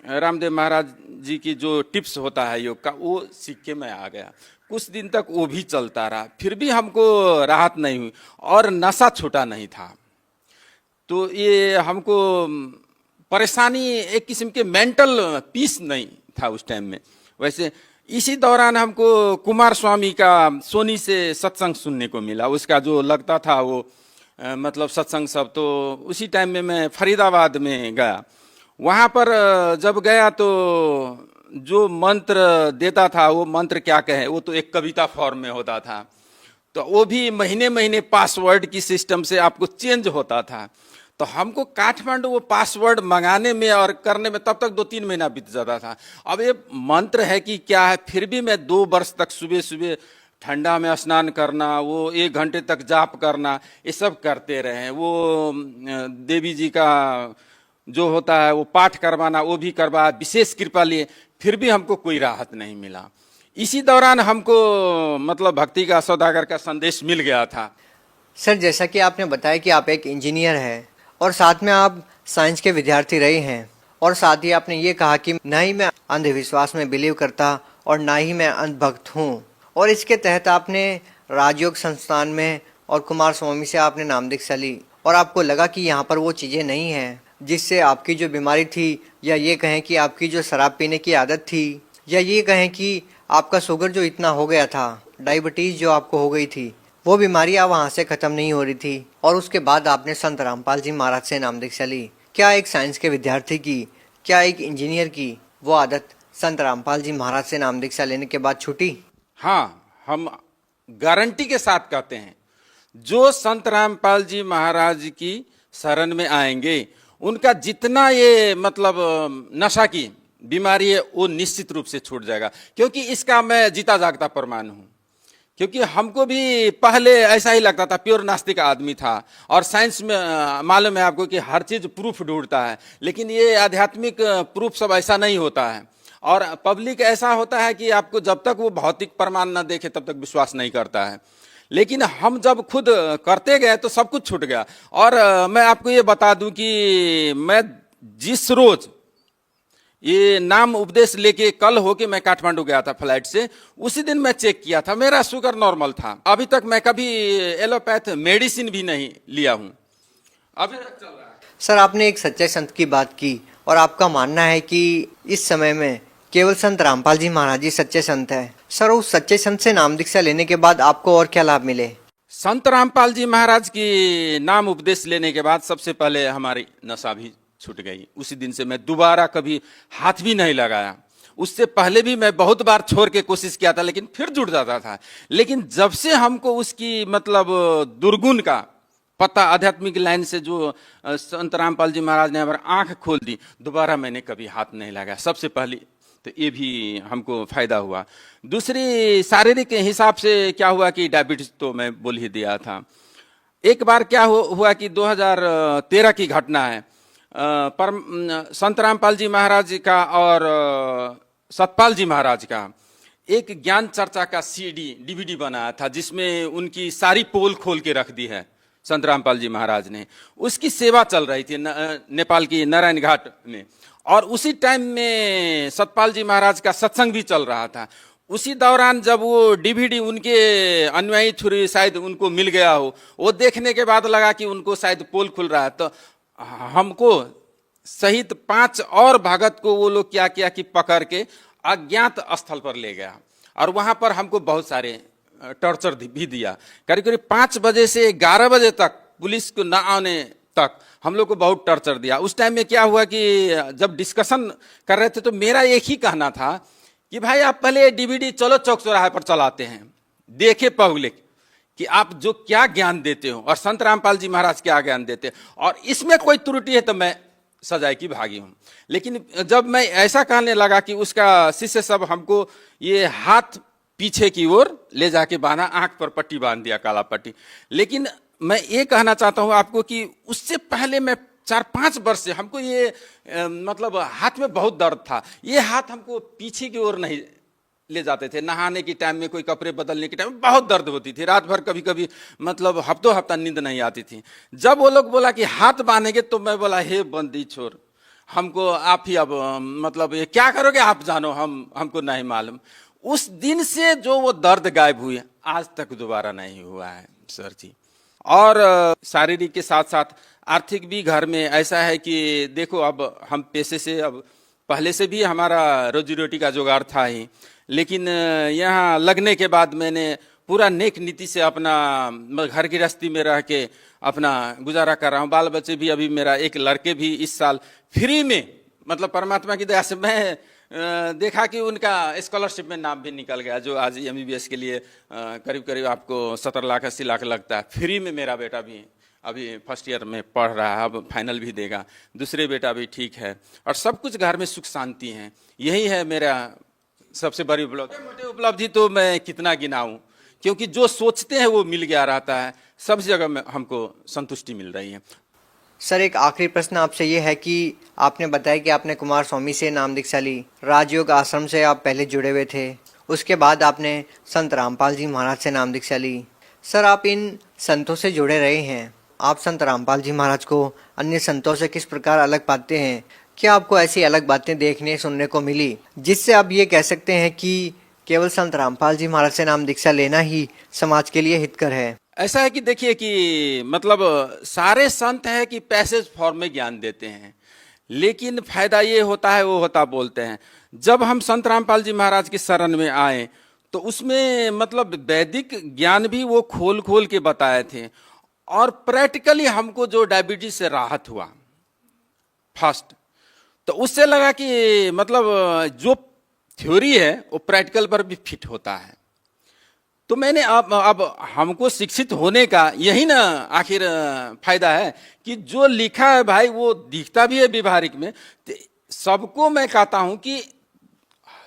रामदेव महाराज जी की जो टिप्स होता है योग का, वो सीख के मैं आ गया। कुछ दिन तक वो भी चलता रहा, फिर भी हमको राहत नहीं हुई और नशा छूटा नहीं था। तो ये हमको परेशानी, एक किस्म के मेंटल पीस नहीं था उस टाइम में। वैसे इसी दौरान हमको कुमार स्वामी का सोनी से सत्संग सुनने को मिला, उसका जो लगता था वो मतलब सत्संग सब। तो उसी टाइम में मैं फरीदाबाद में गया। वहाँ पर जब गया तो जो मंत्र देता था, वो मंत्र क्या कहे, वो तो एक कविता फॉर्म में होता था। तो वो भी महीने महीने पासवर्ड की सिस्टम से आपको चेंज होता था। तो हमको काठमांडू वो पासवर्ड मंगाने में और करने में तब तक 2-3 महीना बीत जाता था। अब ये मंत्र है कि क्या है, फिर भी मैं 2 वर्ष तक सुबह सुबह ठंडा में स्नान करना, वो 1 घंटे तक जाप करना, ये सब करते रहे। वो देवी जी का जो होता है वो पाठ करवाना, वो भी करवा, विशेष कृपा लिए, फिर भी हमको कोई राहत नहीं मिला। इसी दौरान हमको मतलब भक्ति का सौदागर का संदेश मिल गया था। सर, जैसा कि आपने बताया कि आप एक इंजीनियर हैं और साथ में आप साइंस के विद्यार्थी रहे हैं, और साथ ही आपने ये कहा कि ना ही मैं अंधविश्वास में बिलीव करता और ना ही मैं अंधभक्त हूँ, और इसके तहत आपने राजयोग संस्थान में और कुमार स्वामी से आपने नाम दीक्षा ली, और आपको लगा कि यहाँ पर वो चीज़ें नहीं हैं जिससे आपकी जो बीमारी थी, या ये कहें कि आपकी जो शराब पीने की आदत थी, या ये कहें कि आपका शुगर जो इतना हो गया था, डायबिटीज़ जो आपको हो गई थी, वो बीमारी आप वहाँ से ख़त्म नहीं हो रही थी। और उसके बाद आपने संत रामपाल जी महाराज से नाम दीक्षा ली। क्या एक साइंस के विद्यार्थी की, क्या एक इंजीनियर की वो आदत संत रामपाल जी महाराज से नाम दीक्षा लेने के बाद छूटी? हाँ, हम गारंटी के साथ कहते हैं, जो संत रामपाल जी महाराज की शरण में आएंगे उनका जितना ये मतलब नशा की बीमारी है वो निश्चित रूप से छूट जाएगा। क्योंकि इसका मैं जीता जागता प्रमाण हूँ। क्योंकि हमको भी पहले ऐसा ही लगता था, प्योर नास्तिक आदमी था, और साइंस में मालूम है आपको कि हर चीज प्रूफ ढूंढता है, लेकिन ये आध्यात्मिक प्रूफ सब ऐसा नहीं होता है। और पब्लिक ऐसा होता है कि आपको जब तक वो भौतिक प्रमाण न देखे तब तक विश्वास नहीं करता है। लेकिन हम जब खुद करते गए तो सब कुछ छूट गया। और मैं आपको ये बता दूं कि मैं जिस रोज ये नाम उपदेश लेके कल होके मैं काठमांडू गया था फ्लाइट से, उसी दिन मैं चेक किया था, मेरा शुगर नॉर्मल था। अभी तक मैं कभी एलोपैथ मेडिसिन भी नहीं लिया हूं, अभी तक चल रहा है। सर, आपने एक सच्चे संत की बात की, और आपका मानना है कि इस समय में केवल संत रामपाल जी महाराज जी सच्चे संत है। सर, उस सच्चे संत से नाम दीक्षा लेने के बाद आपको और क्या लाभ मिले? संत रामपाल जी महाराज की नाम उपदेश लेने के बाद सबसे पहले हमारी नशा भी छूट गई। उसी दिन से मैं दोबारा कभी हाथ भी नहीं लगाया। उससे पहले भी मैं बहुत बार छोड़ के कोशिश किया था, लेकिन फिर जुड़ जाता था। लेकिन जब से हमको उसकी मतलब दुर्गुण का पता आध्यात्मिक लाइन से जो संत रामपाल जी महाराज ने हमारी आंख खोल दी, दोबारा मैंने कभी हाथ नहीं लगाया। सबसे पहले तो ये भी हमको फायदा हुआ। दूसरी शारीरिक हिसाब से क्या हुआ कि डायबिटीज तो मैं बोल ही दिया था। एक बार क्या हुआ कि 2013 की घटना है। संत रामपाल जी महाराज का और सतपाल जी महाराज का एक ज्ञान चर्चा का DVD बनाया था, जिसमें उनकी सारी पोल खोल के रख दी है संत रामपाल जी महाराज ने। उसकी सेवा चल रही थी नेपाल की नारायण घाट में, और उसी टाइम में सतपाल जी महाराज का सत्संग भी चल रहा था। उसी दौरान जब वो DVD उनके अनुयायी थ्रू शायद उनको मिल गया हो, वो देखने के बाद लगा कि उनको शायद पोल खुल रहा है, तो हमको सहित 5 और भगत को वो लोग क्या किया कि पकड़ के अज्ञात स्थल पर ले गया और वहां पर हमको बहुत सारे टॉर्चर भी दिया। करीब करीब 5 बजे से 11 बजे तक पुलिस को न आने तक हम लोग को बहुत टॉर्चर दिया। उस टाइम में क्या हुआ कि जब डिस्कशन कर रहे थे तो मेरा एक ही कहना था कि भाई आप पहले डीवीडी चलो चौक चौराहे पर चलाते हैं, देखे पब्लिक कि आप जो क्या ज्ञान देते हो और संत रामपाल जी महाराज क्या ज्ञान देते हैं, और इसमें कोई त्रुटि है तो मैं सजाए की भागी हूं। लेकिन जब मैं ऐसा कहने लगा कि उसका शिष्य सब हमको ये हाथ पीछे की ओर ले जाके बांधा, आंख पर पट्टी बांध दिया, काला पट्टी। लेकिन मैं ये कहना चाहता हूं आपको कि उससे पहले मैं 4-5 वर्ष से हमको ये मतलब हाथ में बहुत दर्द था। ये हाथ हमको पीछे की ओर नहीं ले जाते थे। नहाने के टाइम में, कोई कपड़े बदलने के टाइम में बहुत दर्द होती थी। रात भर कभी कभी मतलब हफ्तों हफ्ता नींद नहीं आती थी। जब वो लोग बोला कि हाथ बांधेंगे तो मैं बोला हे बंदी छोर, हमको आप ही अब मतलब ये क्या करोगे आप जानो, हमको नहीं मालूम। उस दिन से जो वो दर्द गायब हुए आज तक दोबारा नहीं हुआ है सर जी। और शारीरिक के साथ साथ आर्थिक भी घर में ऐसा है कि देखो अब हम पेशे से अब पहले से भी हमारा रोजी रोटी का जुगाड़ था ही, लेकिन यहाँ लगने के बाद मैंने पूरा नेक नीति से अपना घर गृहस्थी में रह के अपना गुजारा कर रहा हूँ। बाल बच्चे भी, अभी मेरा एक लड़के भी इस साल फ्री में, मतलब परमात्मा की दया से मैं देखा कि उनका स्कॉलरशिप में नाम भी निकल गया, जो आज MBBS के लिए करीब करीब आपको 70 लाख 80 लाख लगता है। फ्री में मेरा बेटा भी अभी फर्स्ट ईयर में पढ़ रहा है, अब फाइनल भी देगा। दूसरे बेटा भी ठीक है और सब कुछ घर में सुख शांति है। यही है मेरा सबसे बड़ी उपलब्धि। मोटी उपलब्धि तो मैं कितना गिनाऊं, क्योंकि जो सोचते हैं वो मिल गया रहता है। सब जगह में हमको संतुष्टि मिल रही है। सर एक आखिरी प्रश्न आपसे ये है कि आपने बताया कि आपने कुमार स्वामी से नाम दीक्षा ली, राजयोग आश्रम से आप पहले जुड़े हुए थे, उसके बाद आपने संत रामपाल जी महाराज से नाम दीक्षा ली। सर आप इन संतों से जुड़े रहे हैं, आप संत रामपाल जी महाराज को अन्य संतों से किस प्रकार अलग पाते हैं? क्या आपको ऐसी अलग बातें देखने सुनने को मिली जिससे आप ये कह सकते हैं कि केवल संत रामपाल जी महाराज से नाम दीक्षा लेना ही समाज के लिए हितकर है? ऐसा है कि देखिए कि मतलब सारे संत है कि पैसेज फॉर्म में ज्ञान देते हैं, लेकिन फायदा ये होता है वो होता बोलते हैं। जब हम संत रामपाल जी महाराज की शरण में आए तो उसमें मतलब वैदिक ज्ञान भी वो खोल खोल के बताए थे और प्रैक्टिकली हमको जो डायबिटीज से राहत हुआ फर्स्ट, तो उससे लगा कि मतलब जो थ्योरी है वो प्रैक्टिकल पर भी फिट होता है। तो मैंने अब हमको शिक्षित होने का यही ना आखिर फायदा है कि जो लिखा है भाई वो दिखता भी है व्यवहारिक में। तो सबको मैं कहता हूं कि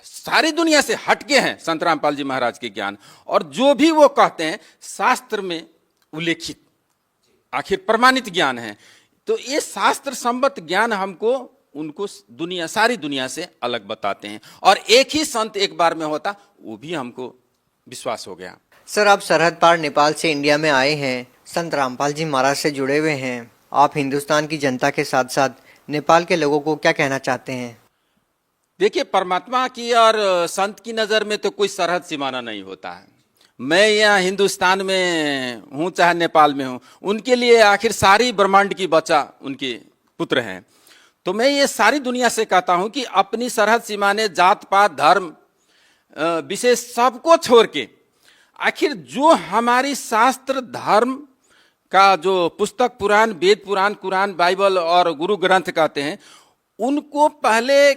सारी दुनिया से हटके हैं संत रामपाल जी महाराज के ज्ञान, और जो भी वो कहते हैं शास्त्र में उल्लेखित आखिर प्रमाणित ज्ञान है। तो ये शास्त्र संबद्ध ज्ञान हमको उनको दुनिया सारी दुनिया से अलग बताते हैं, और एक ही संत एक बार में होता वो भी हमको विश्वास हो गया। सर आप सरहद पार नेपाल से इंडिया में आए हैं, संत रामपाल जी महाराज से जुड़े हुए हैं, आप हिंदुस्तान की जनता के साथ साथ नेपाल के लोगों को क्या कहना चाहते हैं? देखिए परमात्मा की और संत की नज़र में तो कोई सरहद सीमाना नहीं होता है। मैं यहाँ हिंदुस्तान में हूँ चाहे नेपाल में हूँ, उनके लिए आखिर सारी ब्रह्मांड की बच्चा उनके पुत्र हैं। तो मैं ये सारी दुनिया से कहता हूँ कि अपनी सरहद सीमाने जात पात धर्म विशेष सबको छोड़ के आखिर जो हमारी शास्त्र धर्म का जो पुस्तक पुराण, वेद पुराण, कुरान, बाइबल और गुरु ग्रंथ कहते हैं उनको पहले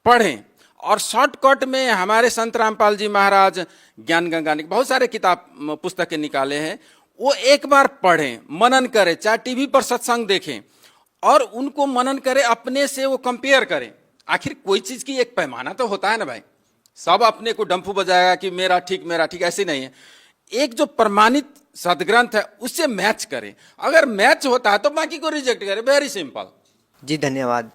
पढ़ें, और शॉर्टकट में हमारे संत रामपाल जी महाराज ज्ञान गंगा बहुत सारे किताब पुस्तकें निकाले हैं, वो एक बार पढ़ें, मनन करें, चाहे टीवी पर सत्संग देखें और उनको मनन करें, अपने से वो कंपेयर करें। आखिर कोई चीज की एक पैमाना तो होता है ना भाई, सब अपने को डंफू बजाएगा कि मेरा ठीक ऐसे नहीं है। एक जो प्रमाणित सदग्रंथ है उससे मैच करें, अगर मैच होता है तो बाकी को रिजेक्ट करें, वेरी सिंपल। जी धन्यवाद।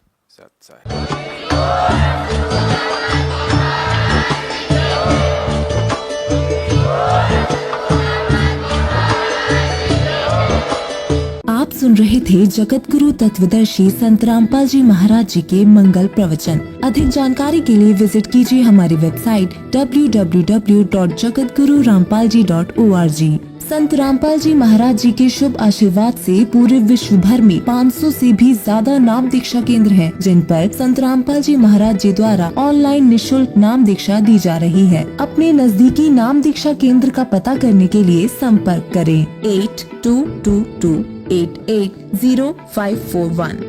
आप सुन रहे थे जगत गुरु तत्वदर्शी संत रामपाल जी महाराज जी के मंगल प्रवचन। अधिक जानकारी के लिए विजिट कीजिए हमारी वेबसाइट www.jagatgururampalji.org। संत रामपाल जी महाराज जी के शुभ आशीर्वाद से पूरे विश्व भर में 500 से भी ज्यादा नाम दीक्षा केंद्र हैं, जिन पर संत रामपाल जी महाराज जी द्वारा ऑनलाइन निशुल्क नाम दीक्षा दी जा रही है। अपने नजदीकी नाम दीक्षा केंद्र का पता करने के लिए संपर्क करें 8222880541।